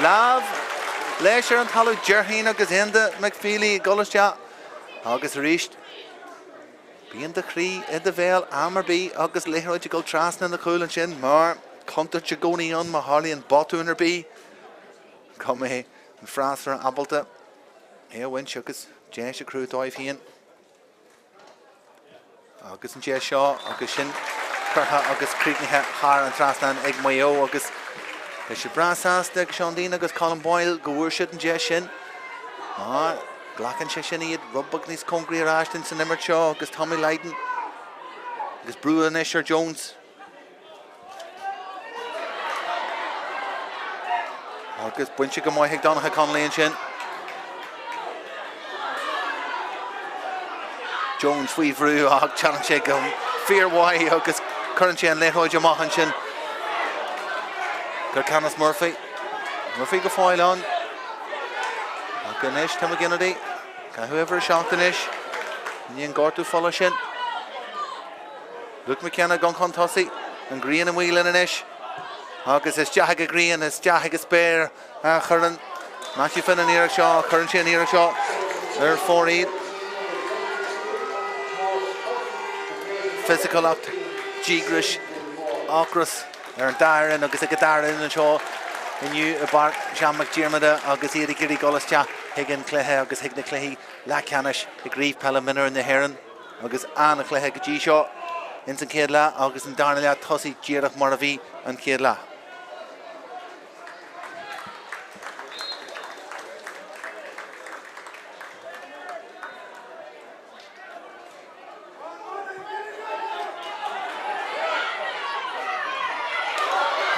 Lav leis ar an talú Gerhín agus Hinda McPheely golastea agus ríist bíon de chrí i de bhéil Amerbí agus léithreid gol trasna na cúil an sin mar Contair te gcónaí an má hálaí an botún ar bí. Com é an frásar an abalta. É a bhain agus déis a crú dóibh híon. Agus an déis seo agus sin curtha agus críicnithe thar an trasna ag Mayo agus leis sé brasáasta ag Seán Dean agus Colm Boyle go bhfuair siad an déis sin. Ghlachann sé sin iad rubbag níos congraí ar Ashton san imirt seo agus Tommy Leiden agus Brua inis ar Jones. Agus buinte go maith ag Donnacha Conley an sin. Jones faoi bhrú ag teann sé go fíorhhaid agus chuann sé an léithreid amach an sin. Gur Canas Murphy. Murphy go fáil an. Ag inis tá McGinnity. Ca whoever seach inis. Níon gortú follow sin. Luke McKenna gan contosaí an Green an mhuilean inis. Agus is deach a Green is deach a spéir churan Matthew Finn and Eric Shaw, currently and Eric Shaw. They're 4-8. Physical up, Gigrish, Ocras, they're Darren, agus a Darren and Shaw. And you about Sean McDiarmada, agus Eddie Giri Golastia, Higgin Cluiche, agus Higna Cluiche, Lacanish, the Grief Pelaminer and the Heron, agus Anna Cluiche G Shaw, Inson Kedla, agus and Darnella, Tossi, Girach Moravi, and Kedla.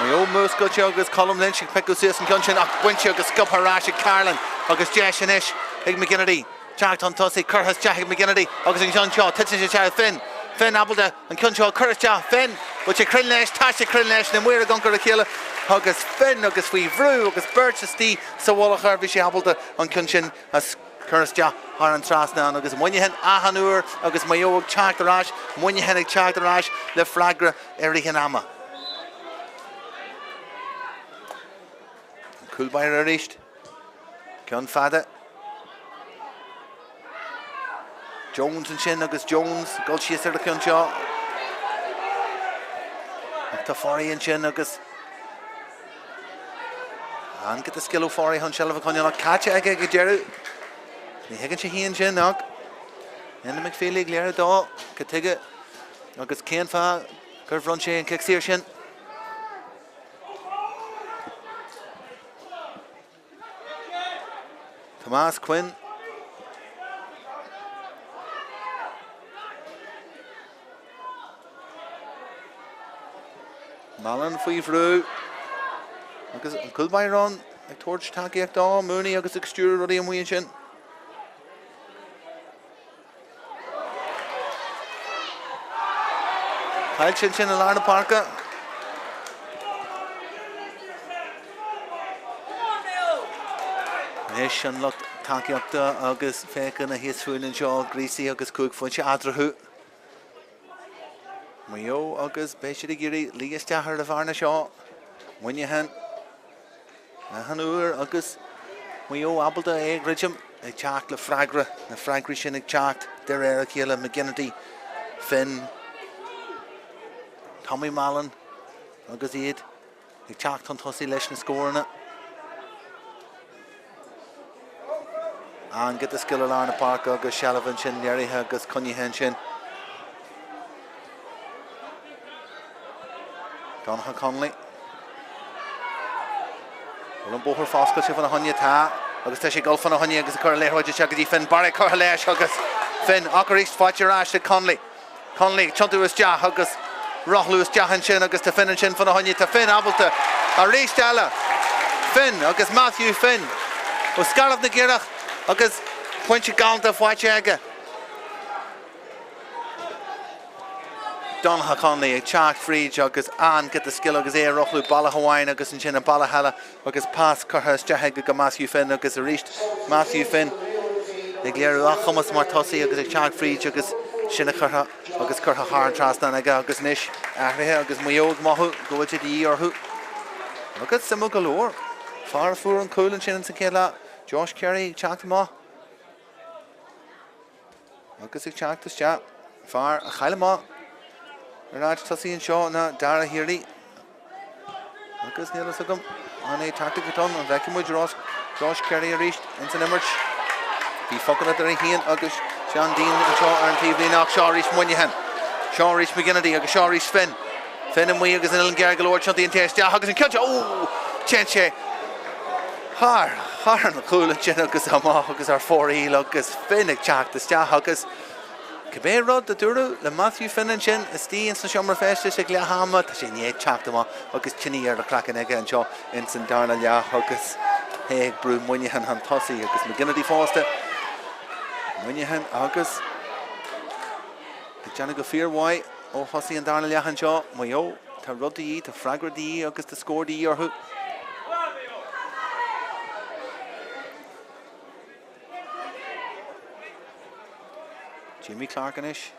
Mayo Moose go agus Colm Lynch pick go Susan Gunchin Winch agus Scup Harash Carlin agus Jash and Ish Hig McGinnity Charlton Tussie Curtis Jack McGinnity agus John Shaw Titchin Finn Appleton and Cunshaw Curtis Jack Finn which a Crinlesh Tasha Crinlesh and we're going to kill agus Finn agus Weavru agus Birch Stee so Walla Harvey Appleton and Cunshin as Curtis Jack Haran Trasna agus Munyahan Ahanur agus Mayo Charterash Munyahan Charterash Le Flagra Erihanama. Cool by reached. Can Fada. Jones and Shin agus Jones. Goldshister the Cunshaw. Tafari and Shin agus. And get the skill of Fari on Shell of a Conall. Catch it again, Jerry. The Higgin Shahi and Shin knock. And the McFeely Glare Daw. Katiga. Agus Ken Fa. Curve run Shin. Kicks here Shin. Thomas Quinn. Malin Fuivru. Agus cool by run. Like torch Taki Daw Mooney agus exterior Ruddy and Winchin. Kyle Chinchin and Larna Parker. Nish and looked Taki up the August Faken and his food and Shaw Greasy August Cook Funch Adrahu. Mayo August Beshirigiri Liga Stahar of Arna Shaw. Winyahan Ahanur August Mayo Abelda Egg Ridgem a Chart Le Fragra the Frankrishin Chart Derera Killa McGinnity Finn Tommy Mallon August Eid a Chart on Tossi Leshna scoring it. And get the skill of Larna Park, August Shalavan Shin, Nerry August Cunny Henshin. Donha Conley. William Boher Foscal, Shifan Honya Ta, August Teshi Gulfan Honya, August Corley, Roger Chagadi Finn, Barry Corlesh, August Finn, Ockerish, Fatcherash, Conley. Conley, Chuntu Jah, August Rohlus Jahan Shin, August to Finn and Shin for the Honya to Finn, Abelta, Arish Dalla, Finn, August Matthew Finn, Oscar of the Girach. Agus Quincy Galta Fwachaga Don Conley a Chark Free Agus and get the skill Agus Air Rochlu Bala Hawaiian Agus and Chin and Bala Hala Agus pass Curhurst Jahag Matthew Finn Agus reached Matthew Finn Negleru Achomas Martosi Agus a Chark Free Agus Shinnakurha Agus Kurha Hard Trastan Agus Nish Agus Muyog Mahu go to the or who Agus Simul Galore Far Fur and Cool and Shin and Sakela Josh Kerry, Chaktama. Agus ik Chaktas chat. Far a Khailama. Raj Tussie and Shaw na Dara Hirli. Agus Neil Sugum. On a tactic on vacuum with Josh Kerry reached into Nimmerch. He fucking at the Rahian Agus Sean Dean and Shaw and TV knock Shaw reached Munyahan. Shaw reached McGinnity, Agus Shaw reached Finn. Finn and we Agus and Illen Gargalore Chunty and Test. Agus and Kilcha. Oh Chenche. Har and cool and chin Agus Hama Agus our 4E Agus Finn Chak the Star Agus Cabe Rod the Duru the Matthew Finn and Chin Stee and Summer Fest Shigla Hama Tashin Ye Chak them Agus Chinny or the Kraken again Shaw Inson Darnell Ya Agus Hey Brew Munyahan Hantossi Agus McGinnity Foster Munyahan Agus the Johnny Gafir Why Oh Hossi and Darnell Ya Shaw Mayo to Ruddy to Fragra D Agus to score D or who Jimmy Clarkanish.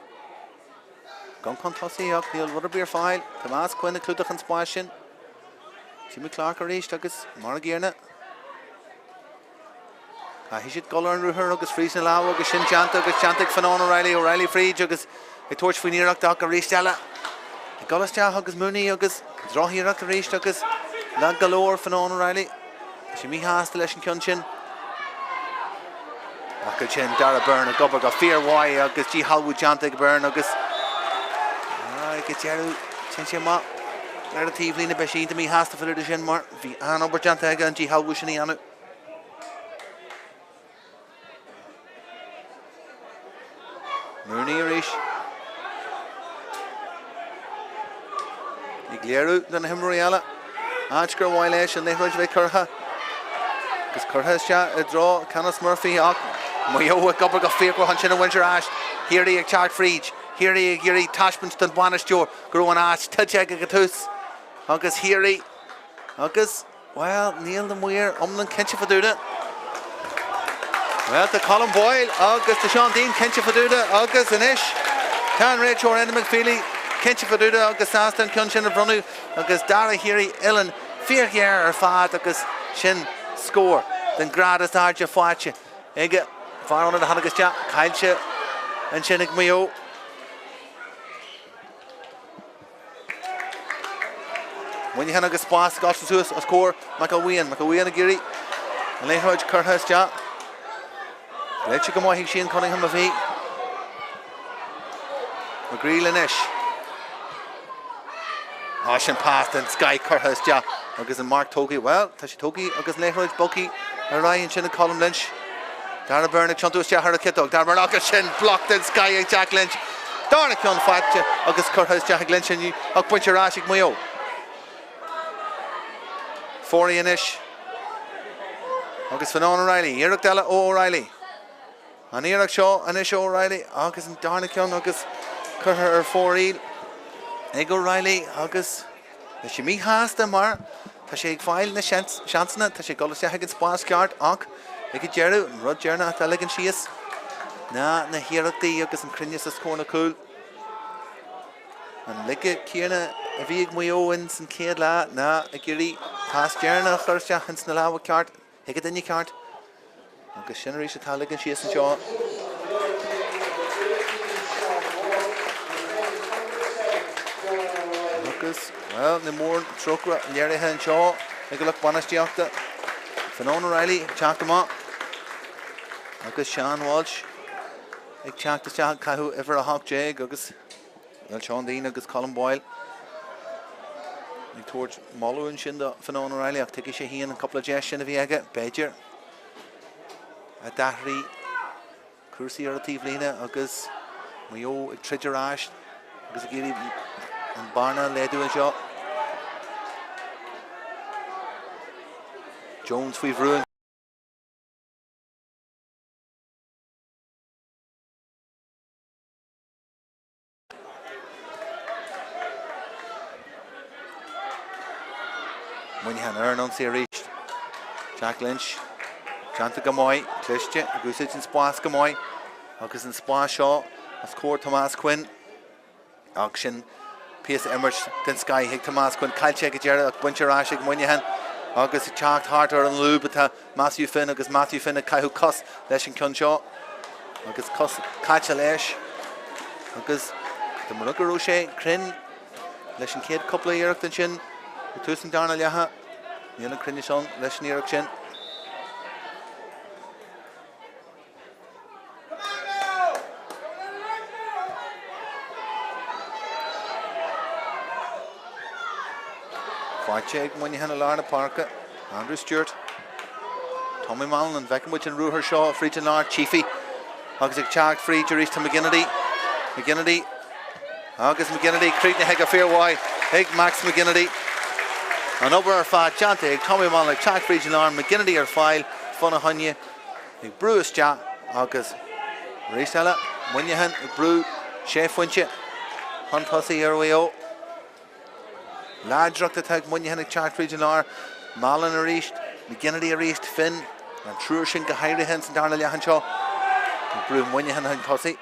Guncon Tossie up, Neil Rutherbeer file. Thomas Quinn the Cludach and Spashin. Jimmy Clark reached Agus Maragirna. He should go learn her agus freezing law agus shin chanta agus chantic Fanon O'Reilly free agus a torch for near dock a restella. The Golastia agus Mooney agus draw here at the race agus lag galore Fanon O'Reilly. She me has the lesson kunchin. Chin Dara Burn a gobber got fear why agus G Halwood chantic burn agus. Get you chin ma. Relatively in the machine to me has to fill the shin mark. The an over chantega and G Halwood shini anu. Mooney Rish. Igleru than him Riala. Achker Wilesh and Nehoj Vikarha. Because Curha's shot a draw. Canis Murphy. Mayo a couple of fear hunching and winter ash. Here he a chart freech. Here he Giri Tashman Stud Wanish Joe. Growing ash. Toucheg a gatus. August here he. August. Well, Neil the Muir. Umlan Kenchi for do that. Well, the Colin Boyle, August, the Sean Dean, Kenchi Faduda, August, and Ish, Can Rachel, Andy McFeely, Kenchi Faduda, August, Aston, Kunshin of Brunu, August, Dara, Hiri, Illan, Fear, or Fad, August, Shin, Score, then Gradas, Arja, Fache, Ega, far on the Hanagas Jack, Kailcha, and Shinik Mayo. When you Hanagas Spas, Gosh to us, a score, McAwee and Giri, and later on, Kurhas Jack. Let's check out Shane Cunningham of he. McGree Lanish. Ashen past and Sky Curhas Ja. August and Mark Togi. Well, Tashi Togi, August later it's Bucky. Ryan Shin and Colin Lynch. Dara Byrne, Chuntus Jahara Kitto. Dara Byrne, Shin blocked and Sky Jack Lynch. Darna Kion Fat, August Curhas Jack Lynch and you. Puncher Ashik Mayo. 40 Anish. August Fanon O'Reilly. Eric Della O'Reilly. And here Shaw and Ish O'Reilly, August and Darnican, August Curher 4 Egg O'Reilly, August. The Shimi has the mar, Tashig file in the Shansana, Tashig Golis Haggins Spas Card, Auk, Eki Jeru, and Rod Jerna, Telegan Shias. Na here at the August and Crinius is corner cool. And Lick it, Kierna, a Vig Moyowins and Kedla, Na, a Giri, past Jerna, Thursday, and Snalawa card, Hicket in your card. August Shinnery should have like and she isn't sure. August, well, the more truck Larry and Shaw, make a look bonus Giocta. Fanon O'Reilly, check him up. August Sean Walsh, ik check the Sean Cahu ever a hawk jag, August. Well, Sean Dean, August Colin Boyle. Towards Mollo and Shinda, Fanon O'Reilly, I'll take a Shaheen, a couple of Jess Shinnaviega, Badger. A Dahri, Cursi or Tivlina, August, Mayo, Tridger Ash, August Giri, and Barna, Ledu and Shaw. Jones, we've ruined. When you had Ernon, see reached. Jack Lynch. Chanta Gamoy, Cluiche, Gusich and Spas Gamoy, August and Spas Shaw, a score Thomas Quinn, Auction, P.S. Emmerich, then Sky, Hig Thomas Quinn, Kyle Checkajera, a bunch of Rashig, Munyahan, August Chalked Harter and Lubita, Matthew Finn, August Matthew Finn, and Kai who Cuss, Leshin Kunshaw, August Cuss, Catch a Lesh, August the Morocco Roche, Crin, Leshin Kid, couple of Eric than Chin, Tusen Darnell Yaha, Neil and Crinishon, Leshin Eric Chin. Check when you had a Larna Parker, Andrew Stewart, Tommy Mallon and Veckenwich and Ruher Shaw, free to Lar, Chiefy, August Chag, free to reach to McGinnity, August McGinnity, Cretan Heg of Fair Y, Heg Max McGinnity, and over our fat Chante, Tommy Mallon, Chag, free to Lar, McGinnity or file, Fun of Hunya, Bruce Jack, August, Restella, Munyahan, Brew, Chef Winchit, Hunt Hussy, Airwayo. Large rock attack, Munyahan Chart Region R, Malin Arist, McGinnity Arist, Finn, and Truershin Gahairi Henson, Darnell Yahanshaw, and Brew Munyahan and Hussy.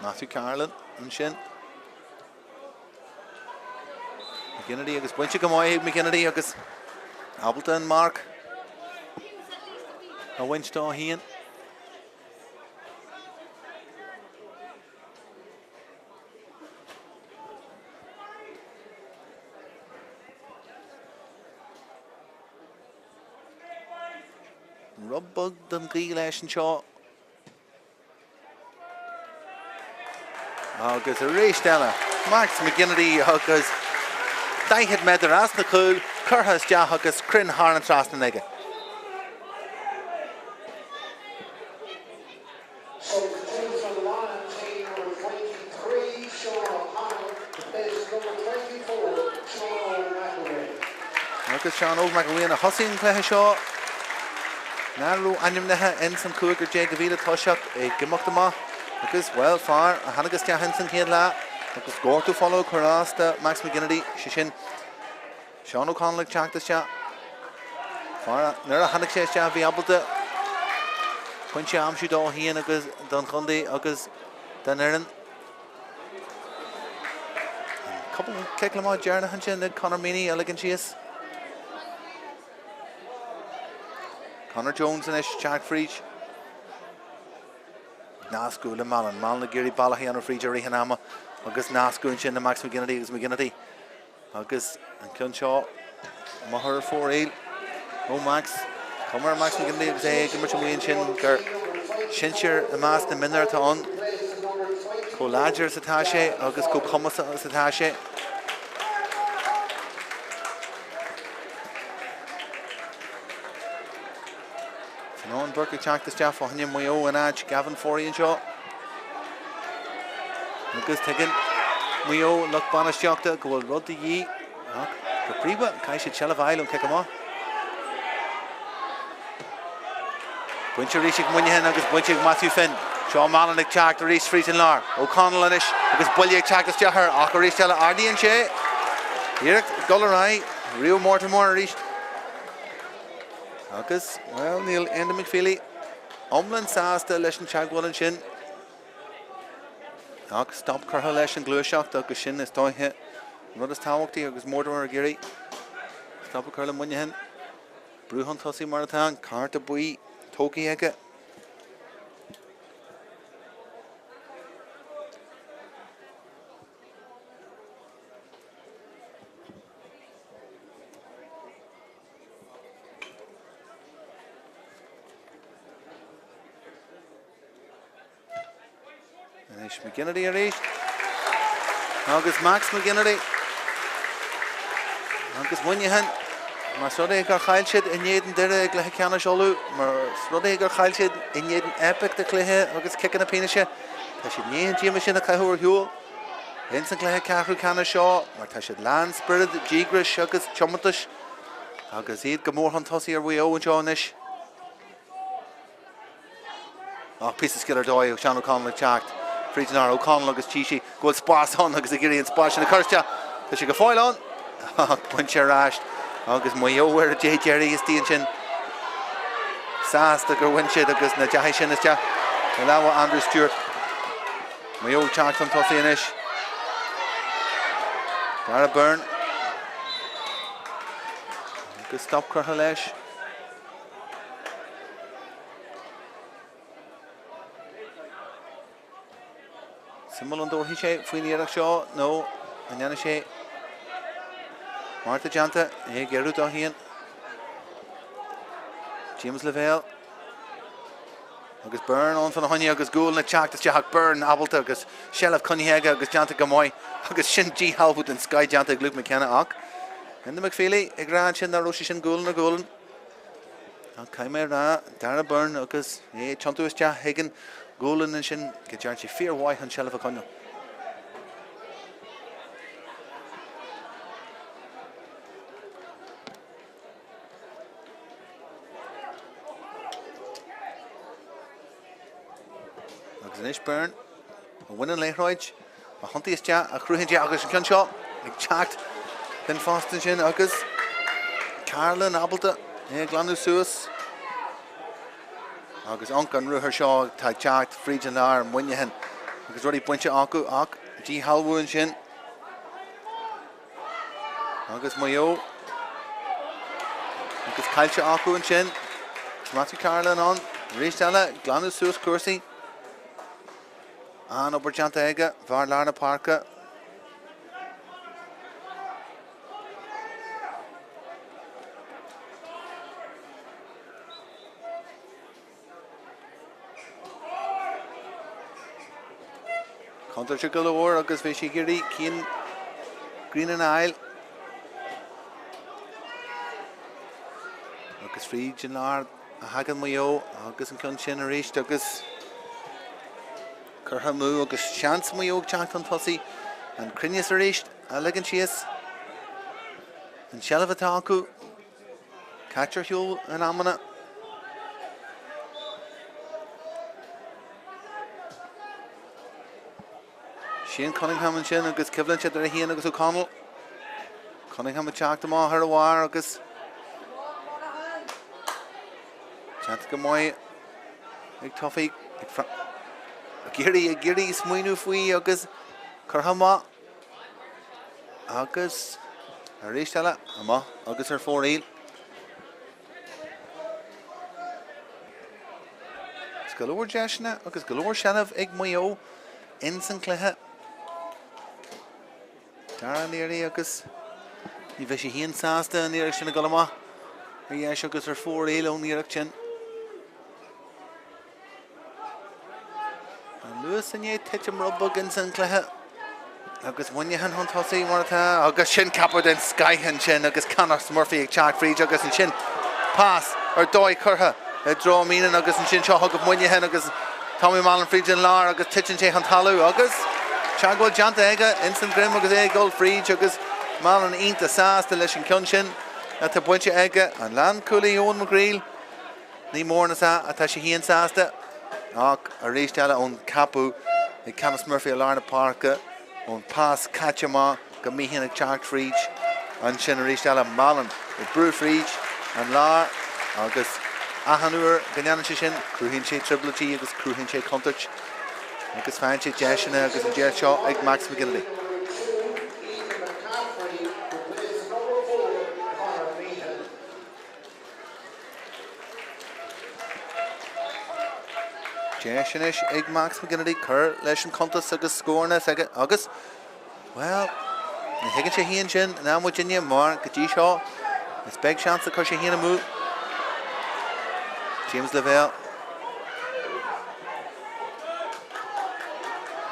Matthew Carlin an sin. McKinney agus buinte go maiid McKinney agus Appleton Mark. A winch dá hían. Rubbug den gí leis an seo. Agus a rééis stella. Max McGinnity agus daithid meidir as na cúil, curthas deach agus crin thar an tras na neige. So continues on the line, team number 23, Seán O'Connell, is number 24, Seán O'Mcilwain. Agus Seán O'Mcilwain a hosín cléthe seo. Narú anim nethe in san cúigur dé go bhíle toiseach ag gimach má. Agus, well, far, a hanagus tea hensan chéad lá. Agus górtú follow Corasta Max McGinnity, sin Seán O'Connell ag teachtas tea. Far, nuair a hanag sé tea bhí abalta. Pointe amsú dá hían agus don chundaí agus den éireann. Couple ceicla má dearna han sin ag Conor Meany elegant síos. Conor Jones in ish, Jack Freach. Nascu le Malin na Giri Balahi an Freach Rihan Ama. Agus Nascu in sin na Max McGinnity agus McGinnity. Agus an Clonshaw. Mahar 4-8. Oh Max. Comer Max McGinnity agus gimmer chum sin gur Shinshire a mas na minner ta on. Co Ladger Satashe agus co Comas Satashe. An Burke teachtas tea fáinne Mayo an áid Gavin Forey an seo. Agus tuigeann Mayo lucht banisteachta go bhfuil rud dhí. Go príomha cai sé teileh bhaile an cic amach. Buinte Rúisc muinethe agus buinte Matthew Finn. Seo Malin ag teacht a Rhys Freet an lár. O'Connell inis agus buile ag teachtas teachar ach a Rhys teile ardí an sé. Iarach Gullerai, Rio Mortimer a Rhys. Agus, well, Neil Enda McFeely. Omlin sásta leis an teagháil an sin. Ach, stop curtha leis an Cluiche agus sin is dóithe. Rud is táhachtaí agus Mortimer a Giri. Stop a curla muinethe. Brúhan tosí mar atá, carta buí, tócaí aige. McGinnity a réist. Agus Max McGinnity. Agus muinethe. Mar srudé gur chail siad in éidean deire ag lethe ceanna seolú. Mar srudé gur chail siad in éidean epic de cluiche agus kickan na péiniise. Tá siad níon díama sin a caithúir hiúil. Hins an cluiche Ceathrú ceanna seo. Mar tá siad land spirit, jígris agus chomatas. Agus iad go mór an tosí ar bhui ó an seo inis. Ach, pieces skill ar dói ag Seán O'Connell ag teacht. Friedner O'Connell agus Tíisi goil spás on agus a Giri an spás in na curste. Tá sé go fáil on. Pointe ráist. Agus Mayo ar a J. Jerry is tíon sin. Sásta gur winsead agus na deithí sin is te. Na leha Andrew Stewart. Mayo teacht an tosaí inis. Dara Byrne. Agus stop curtha leis. Simul an dór hí sé faoin iarach seo, nó, an dhéana sé. Marta Janta, Gerú dá hían. James Leveil. Agus Byrne on fan na haine agus gúil na teachtas teach Byrne abalta agus Shellah Cunninghega agus Janta Gamoy agus sin G. Halwood and Sky Janta Luke McKenna ach. Enda McFeely, ag rán sin na roisi sin gúil na gúilin. Caiimé rá, Dara Byrne agus Chontu is teach Higgin. Gúlan in sin go dearn sé fear waith an Shellah Cunninghega. Agus inis Byrne, a winning leithroid, a huntaí is teach a chrúthain teach agus an Clonshaw, ag teacht den fástan sin agus Carla an abalta, glanú suas. Agus Uncan Ruher Shaw tá teacht Friedner ar muinethe agus ruí buinte acu ach dí halbún sin agus Mayo agus caiilte acu an sin Matthew Carlin on Ristella Glanú Suas Cursi an Oberjanta Ega Var Larna Parka Contar se galore agus bhí sé gurí cín Green and Isle agus Fríd in Lard a hagan Mayo agus an cun sin a réist agus Curtha Mú agus Seans Mayo teach an tosaí an Crinneas a réist a legan sias an Shellah atá acu Catcher Hiúil an Amana Shane Cunningham and sin agus Kivlin siad ar a hían agus O'Connell Cunningham a teach am á ar a bhar agus Chant go mai ag tofií a géirí smuoinú faoi agus Curtha agus a réist eile ama agus ar fór éil galore deisna agus galore Shannon ag Mayo in san cluiche Dar Neary agus ní bheith sé híon sásta an Nearach sin na galama ar dhéis agus ar fór éile ón Nearach sin an luas an é titim rubbag in san cluiche agus muinnehan hon tosaí mar atá agus sin capar den Skyhan sin agus Conall Murphy ag teach Fríd agus an sin pass ar dóid Curtha Droma agus an sin seo thugad muinnehan agus Tommy Malin Fríd in Lár agus titin sé an talú agus Teagháil Janta Ega Instant Grim agus Gol Fríd agus Malin ínta sásta leis an cion sin atá buinte Ega an Lan Cooley Owen McGreal ní mór na sa atá sé híon sásta ach a réist eile ón capú ag Conall Murphy a Larna Parka ón pass catchama go míhíon ag teach Fríd an sin a réist eile Malin ag brú Fríd an Lár agus Ahanúr gannean sé sin cruúhinn sé tripletí agus cruúhinn sé contach agus fein sé deisina agus an déir seo ag Max McGinley. Deisinis ag Max McGinley chur leis an contas agus scórna agus well na higann sé híon sin an am Virginia mar go dtí seo is beag seans a chur sé híana mú James Lavelle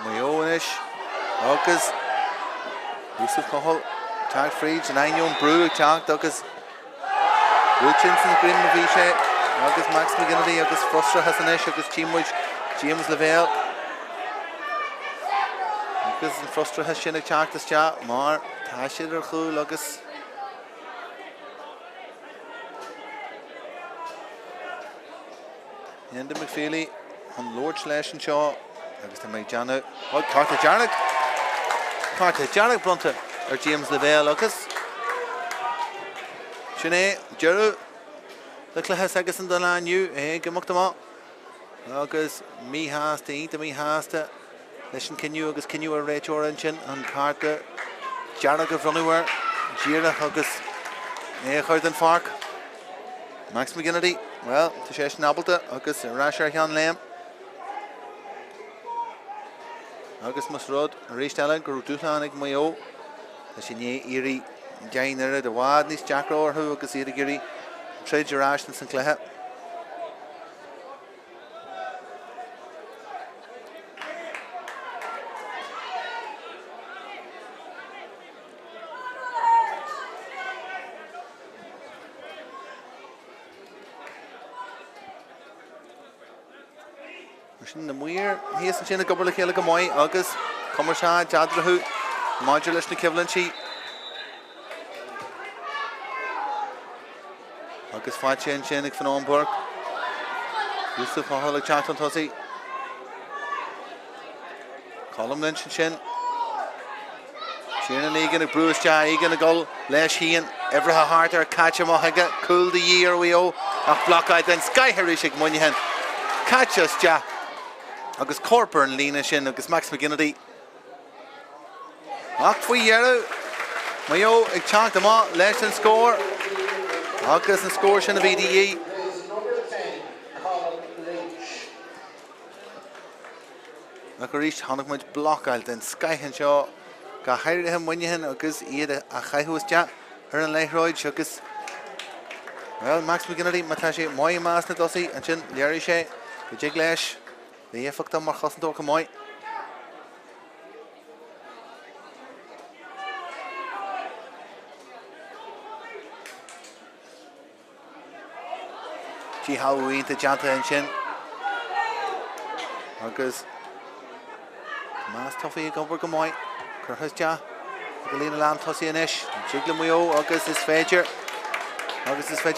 Mayo-ish agus Yusuf Conall teach Fríd an Ainion Brú ag teach agus Richardson Grim na bhí sé agus Max McGinley agus Frustra hasanis agus Teamwich James Lavelle agus an Frustra has sin ag teach is teach mar tá siad ar chúil agus Enda McFeely on Lord Slash and Shaw agus tá méid Jana Carta Jarnack brunta ar James Lavelle agus sinné Jeru le cluiche agus an dolániu go muchtá agus mí háasta ínta mí háasta leis an ciniú agus ciniú ar réiteóir an sin an Carta Jarnack go bhrunúir Díra agus chuir an farc Max McGinley well tá sé snabalta agus ráisiar chean léim agus mas rud a réist eile gur dúchán ag Mayo tá sé né irí deanire de bhád níos Jackro orthú agus iad gurí treidir ráisna san cluiche na muir híos an sin na gobal le chéile go maiid agus cumar se deadrathú maidir leis na cibhlann agus fáid sé an sin ag Fanón Páirc Yusuf Conall ag teach an tosaí Colm linn sin sin an ígan ag brúiste ígan a gol leis híon Evertha Hart ar catcha mothaige cool de dhí ar bhío ach blocáid den Skythrú ag muinnehan catchas de agus Corper an lína sin agus Max McGinnity. Ach faoi dhearú. Mayo ag teach amá leis an scór. Agus an scór sin a bhí DE. There's number 10, Cluiche. Ach go ríist tháinig muid blocail den scaithan seo ga heirithe muinehan agus iad a chaithús de ar an leithróid agus well Max McGinnity má tá sé mai más na dosaí an sin léirí sé go dig leis bhí éfachta mar chosantó go mai. Tí haúínta deanta an sin agus más tofií gobar go mai chuthas de go lína lán tosaí inis sigla Mayo agus is féidir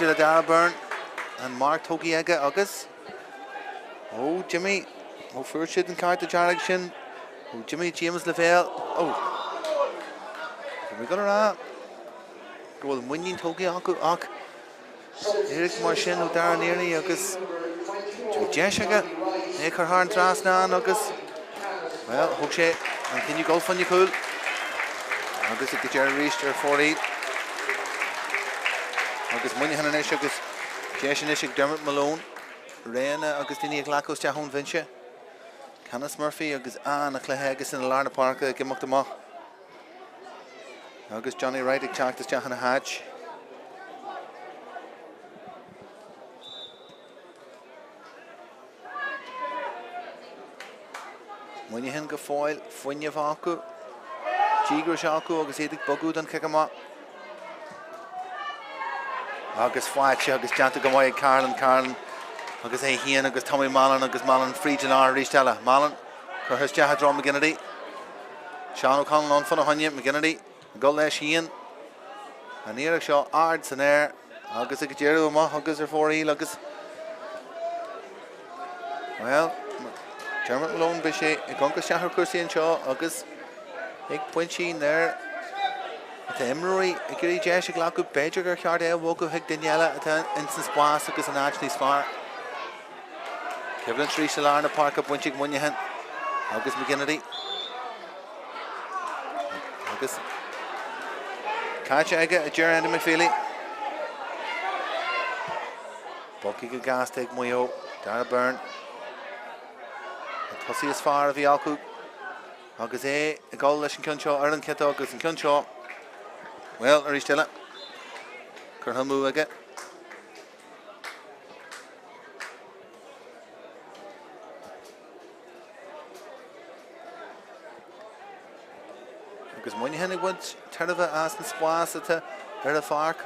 le Dara Byrne an Mark tógaí aige agus Jimmy fuair siad an cáart a dearag sin Jimmy James le bhéal mi go rá go bhfuil muinnín tógaí acu ach Eric mar sin ó Dara Nearly agus deis aige é chu thar an trasná agus well thug sé an cinniú golfanne cool agus go dear ríist ar fóraí agus muinnehan inis agus deis inis ag Dermot Malone réana agus duine ag lacos de hón vinse Canis Murphy agus Ann a Cluiche agus in Larna Park ag gimach amach agus Johnny Wright ag teachtas de na hatch muinnehan go fáil fuinne bhacu Tígur seacu agus éidir bogúd an ceá agus fáic agus deanta go maiid Carlan agus é hían agus Tommy Mallon agus Mallon frídin á rístella Mallon chuthas deatha Droma McGinnity Seán O'Connell an fan a haine McGinnity go leis hían an íarach seo ard san air agus ag déirú amach agus ar fóraí agus well Dermot Malone be sé ag gongus teachar cuasaí seo agus ag pointín there Tá imróí ag gurí deis ag leacu beidir gur cheart é bhógu hiag Daniela atá in san spás agus an áit níos fearr. Ceann trí se Larna Park a buinte ag muinnehan agus McGinnity agus cáite aige a dear Andy McFeely. Bucky go gas ag Mayo Dara Byrne an tosaí is fearr a bhí acu agus é ag gáil leis an cion seo ar an cete agus an cion seo well ar istile chur hamú aige agus muinnehan ag bhaid tarbh as an spás atá ar a Páirc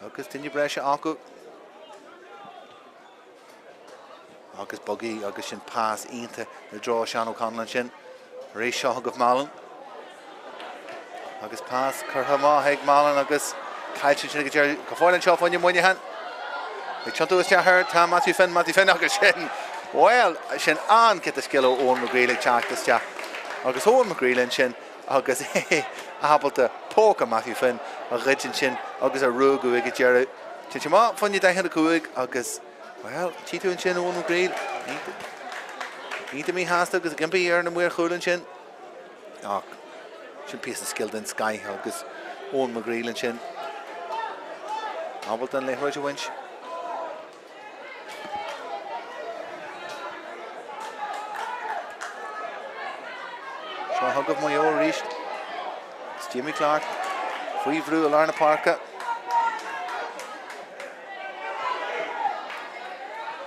agus duine breise acu agus Buggy agus sin pás ionta na drá Seán O'Connell sin rééis seo agah Mallon agus pás chutha má ag Mallon agus caiilte sin go fáil an seo fáinne muinnehan ag teantas deathir tá Matthew Finn agus sin well sin an cit a skill ó McGreal ag teachtas de agus ó McGreal sin agus a habalta póca Matthew Finn a ridin sin agus a rúgu ag dearú tin má fanne daithe a cuaig agus well tíú an sin ó McGreal Níta mí háasta agus gimpaí ar na muir chuúlann sin ach sin piece of skill den Sky agus Owen McGreal sin Albert an leithróid a winch Seo thugah Mayo ríist Jimmy Clark faoihrú a Larna Parka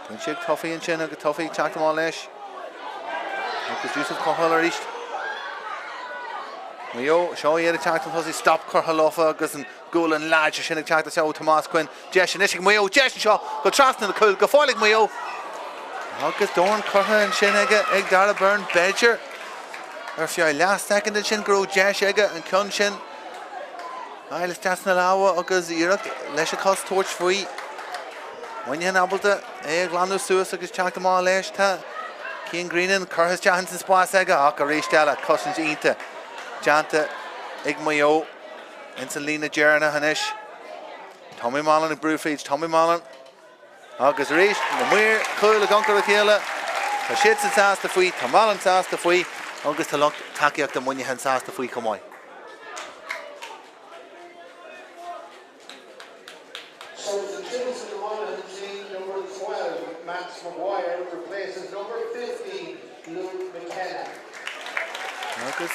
Tún siad tofií an sin agus tofií teach amá leis agus Yusuf Conall a ríist Mayo, seo iad a teach an thosaí stop chutha lofa agus an gúil an láid sin ag teach a Tomás Quinn deis an isig Mayo, deis an seo go trasna na cúil go fáilig Mayo agus dóran chutha an sin ag Dara Byrne Badger ar fiú last second an sin grú deis aige an cion sin Ailes teasna láha agus iireach leis a cos toirt faoi Muinnehan abalta ag glanú suas agus teach amá leis tá Cian Greenan chuthas teachn san spás aige ach a rééis deile cosint ionta Janta ag Mayo in san lína dearna hanis Tommy Mallon ag Brewfeeds Tommy Mallon agus rééis na muir chuil a gancar a chéile tá siad san sásta faoi tá mal an sásta faoi agus tá lucht takeíocht do muine an sásta faoi cumáid. So the Children's in the Monaghan team, number 12, Max Maguire, replaces number 15, Luke McKenna. Agus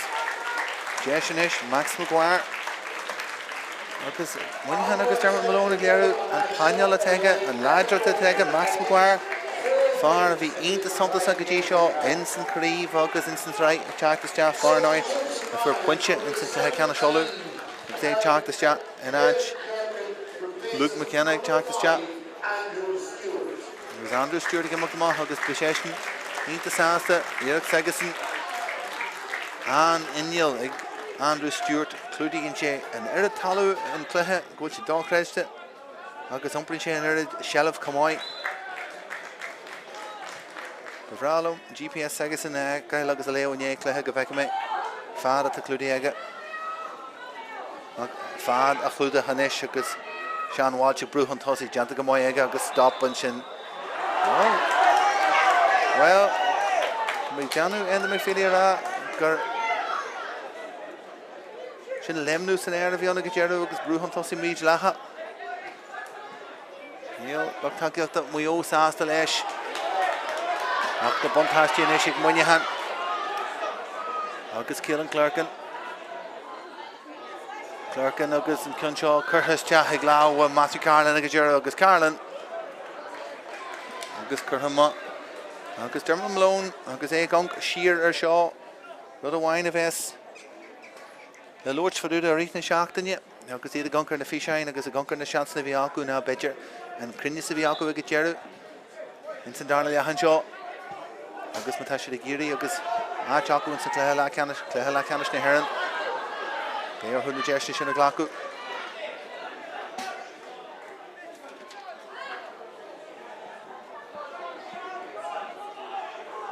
Seán Max Maguire agus Monaghan agus Dermot Malone a gléirú an Páirc a teige an Ládra a teige Max Maguire far a bhí ionta santas a go dtí seo insan Craobh agus insan Tráchtaire Teachtaire far náid a fuair pointe insan Cluiche Ceanna Seolú ag té Teachtaire in áid Luke McKenna ag Teachtaire agus Andrew Stewart ag amach agus Cluiche ionta sásta Iarach Segasan an innial ag Andrew Stewart clúdaigh sé an irid talú in Cluiche go sé dáchreiste agus iompairn sé an irid sealamh cumáid. Bhrálum GPS Segasan gail agus a léo in Cluiche go bheice mé fad a clúdaí aige fad a chlúda hanis agus Seán Walsh brúhan tosaí deanta go maiid aige agus stoppan sin well mé deanú enda mé féile rá gur sin lemnú san air a bhíonna go dearú agus brúhan tosaí míid letha níl bach takeíochta Mayo sásta leis ach do bontáistí in éisiigh Monaghan agus Cialan Clarkin agus an cinseo curthaiste ag láh Matthew Carlin agus dearú agus Carlin agus curthama agus Dermot Malone agus é gang siar ar seo rud a bhain a bheits le luirt faúda a rithna seachtaine agus iad a gankar na fisein agus a gankar na seansna bhí acu na beidir an crinne sa bhí acu ag dearú in san darna leachan seo agus má tá siad a géirí agus áit acu in sa Cluiche le Ceannais na Héireann bé ar thuna deiste sin a ghlacu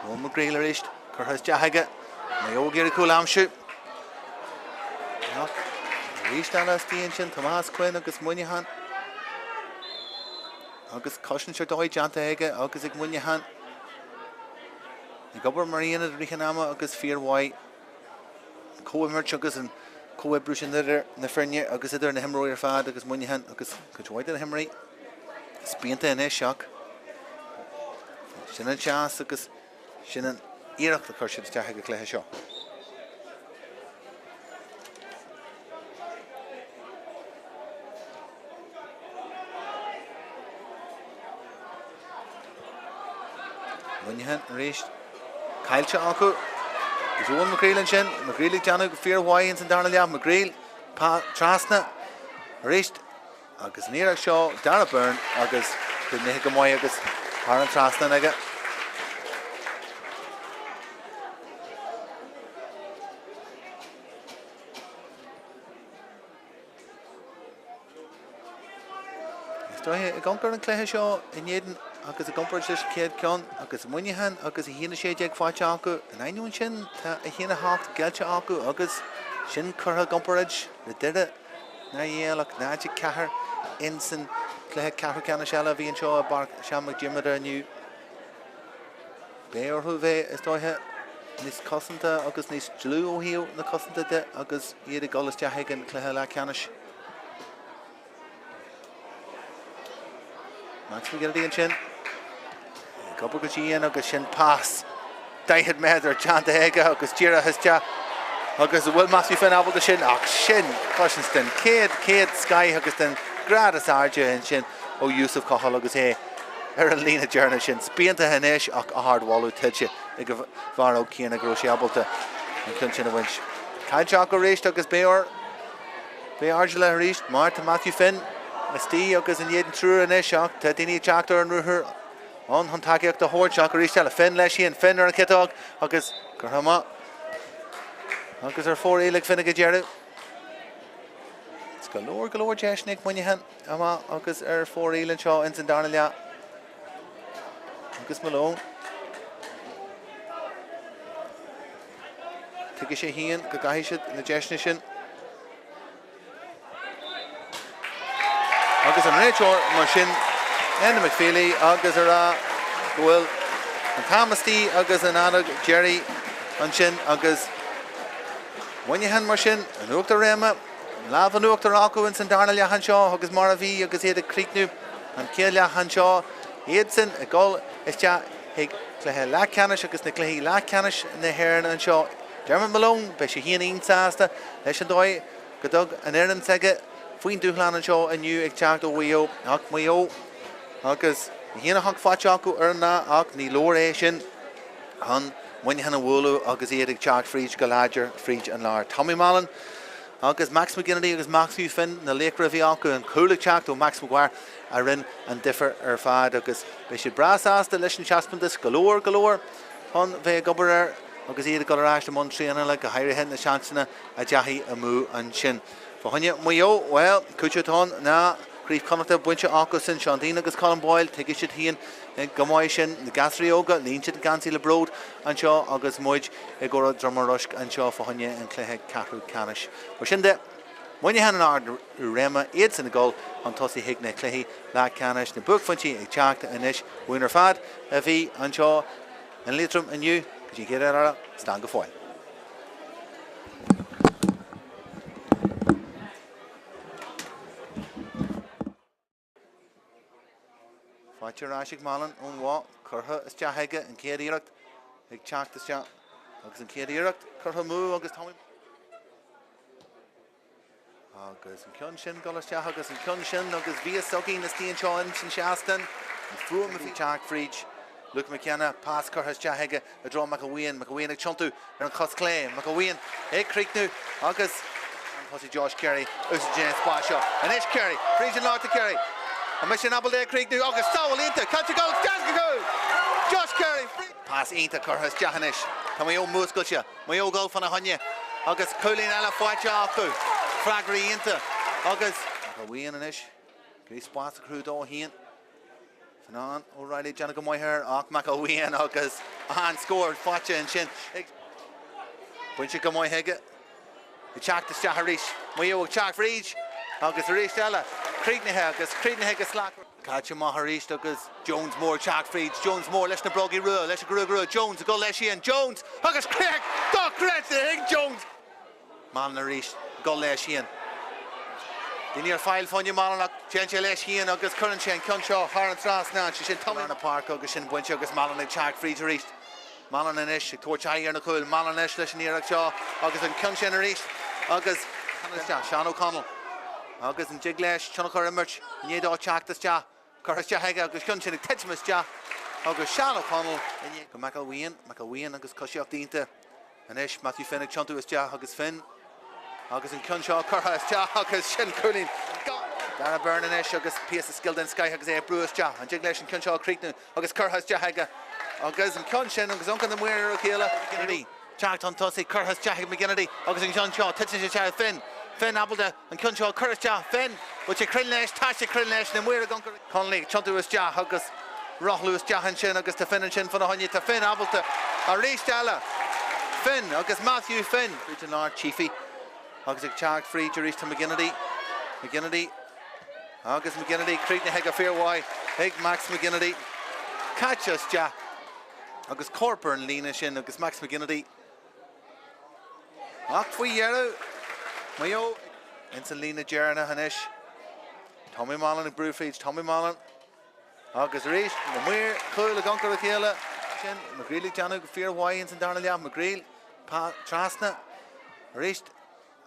ó má gréile éist churthas deaige Mayo géir cúil amsú ríist an astíonn sin Tomás Quinn agus Monaghan agus cosint seir dóid deanta aige agus ag Monaghan i gobar maríana ríchanama agus fíormhaid cóimirt agus an cóibbrú sin na firne agus idir na himróí ar fad agus Monaghan agus goidhhaid na himraí spíanta in é seach sin an seas agus sin an iirecht a chuir siad teach go Cluiche seo. Monaghan réist caiilte acu gus bhfuil macréileann sin macréalaigh deanú go fíormhaid san darna leamh macréil trasna réist agus níorach seo Dara Byrne agus go nithe go maiid agus thar an trasna aige. I gankar an Cluiche seo in éan agus a gampar leis céad ceann agus Monaghan agus a híana sé ag fáilte acu an aonún sin tá a híana hácht gailte acu agus sin chutha gamparid le deire na dhéalach náide cethir in san Cluiche Carrick-on-Shannon a bhíonn seo a bar Seán Diarmada aniu bé orthú bheith is dóithe níos cosanta agus níos dlú ó híú na cosanta de agus iad a golas deaithe an Cluiche le Ceannais. Max McGildy sin Gobal go dtíon agus sin pás 10 méadar teanta aige agus tíra haiste agus bhfuil Matthew Finn ábhal sin ach sin cosint céad Sky agus den gradas áide in sin ó Yusuf Conall agus é ar an lína dearna sin spíanta hanéis ach a hardhú tuide ag go bhar ó cían a gro sé ábalta an chun sin a bhaint. Caiideach go réist agus bé Argela a réist mar tá Matthew Finn Stí agus in éan trúr in éiseach tá daoine Tráchtaire an ruthir an takeíocht a thuirteach a ríiste le Finn leis síon Finn ar an citág agus gur thama agus ar fór éalaigh Finn go dearú. Is go leor deisnig Monaghan ama agus ar fór éalainn seo in san darna leat agus Malone tuige sé híon go gaiisiid na deisne sin agus an réiteoir mar sin Anna McFeely agus bhfuil an Tamastí agus an Anna Jerry an sin agus Monaghan mar sin an Uachtar Réma Láh an Uachtar acu in san darna leachan seo agus mar a bhí agus iad a críicnú an cé leachan seo iad sin a gáil is te ag cluiche lecanis agus na cluiche lecanis na hhéireann an seo Dermot Malone be sé híana onsásta leis an dóid go dog an éireann teige faoin dúchleán an seo aniu ag teacht ó Mayo ach Mayo agus híana hang fáte acu ar na ach ní leor é sin an Monaghan an bhúlú agus iad ag teacht fríd go láidir fríd an lár Tommy Mallon agus Max McGinnity agus Matthew Finn na léicre bhí acu an cúla teacht ó Max McGuire a rinn an differ ar fad agus be sé brasáasta leis an seaspantas galóir hon bheith gobar ar agus iad go ráiste món tríanana le go hairithe na seansanna a deathí a mú an sin. Fáinne Mayo, well, cúteatán na Gríomh Connacht buinte acu sin Seán agus Colin Boyle tuige siad híon gomáid sin na gasríoga líonn siad gansí le bród an seo agus muid i gcóra Droma Rúisc an seo fáinne an cluiche Ceathrú Ceannais. Mar sin de Monaghan an ard réma iad san na gáil an tosaí hiag na cluiche le Ceannais na buchfuintí ag teachta inis bhuinar fad a bhí an seo an litrum aniu go dtí céad ara stán go fáil. Fáilte Ráisig Malin ón bhá curtha is teaithe an céad iireacht ag teachta is teach agus an céad iireacht curtha mú agus Tommy agus an ceann sin golas teach agus an ceann sin agus bhí sogaí na stíon seo in sin seastan an fuam a bhí teach fríd Luke McKenna pass curtha is teaithe a Droma McAween ag tiontu ar an chos clé McAween ag críicnú agus an thosaí Josh Kerry us James Bashaw an is Kerry fríd an lá to Kerry a mission apple there Creek new August Sowell into catch a goal go Josh Kerry pass into Curtis Jahanish can we all musculture we all go for a honey August cooling ala fight acu fragri into August we in anish Great spots crew do here Fanon O'Reilly Janica Moyher Ach McAween August and scored fight and shin Bunch of Moy Hege the check to Shaharish we all check for each August Rish Ella Creekneheg slack catch him Maharish agus Jones more Jack Fried Jones more leis na brogi rua leis gru Jones go leis Ian Jones agus Craig do Craig Jones Malnarish go leis Ian the near file fun you Malnach change leis Ian agus current chain Cunshaw Harran Tras na she shin Tommy in the park agus shin bunch agus Malnach Jack Fried reach Malin and Ish torch higher na cool Malin Ish leis near Shaw agus an Cunshaw reach agus Seán O'Connell agus an jigleis Chonachar emerge ní dá teachtas te Curtis Jahega agus Cunshin Tetchmas te agus Seán O'Connell go McAween agus Cosíocht dínta an ish Matthew Finn ag Chontu is te agus Finn agus an Cunshaw Curtis te agus Shin Cooling Dara Byrne an ish agus piece of skilled in Sky agus Bruce te an jigleis an Cunshaw Creeknu agus Curtis Jahega agus an Cunshin agus Uncan the Muir O'Keela McGinnity Jack on Tossy Curtis Jahega McGinnity agus an Cunshaw Tetchmas te Finn Finn Appleton and Cunshaw Curtis Finn which a Crinlesh Tasha Crinlesh and we're going Conley Chuntu is Ja Hugus Rochlu is Jahan Shin August to Finn and Shin for the Honey to Finn Appleton Arish Dalla Finn August Matthew Finn Region Lord Chiefy August a Chark free to reach to McGinnity August McGinnity Creekney Hega Fair Why Hig Max McGinnity catch us Ja August Corporn Lena Shin August Max McGinnity Octwi Yellow Mayo into Lena Jerna Hanish Tommy Mallon and Brewfeeds Tommy Mallon August Reach the Muir Cool Gunker Akela Shin McGreely Janu Fear Wyans and Darnell McGreel Trasna Reached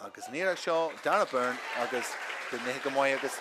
August Nira Shaw Dara Byrne August the Nihigamoy August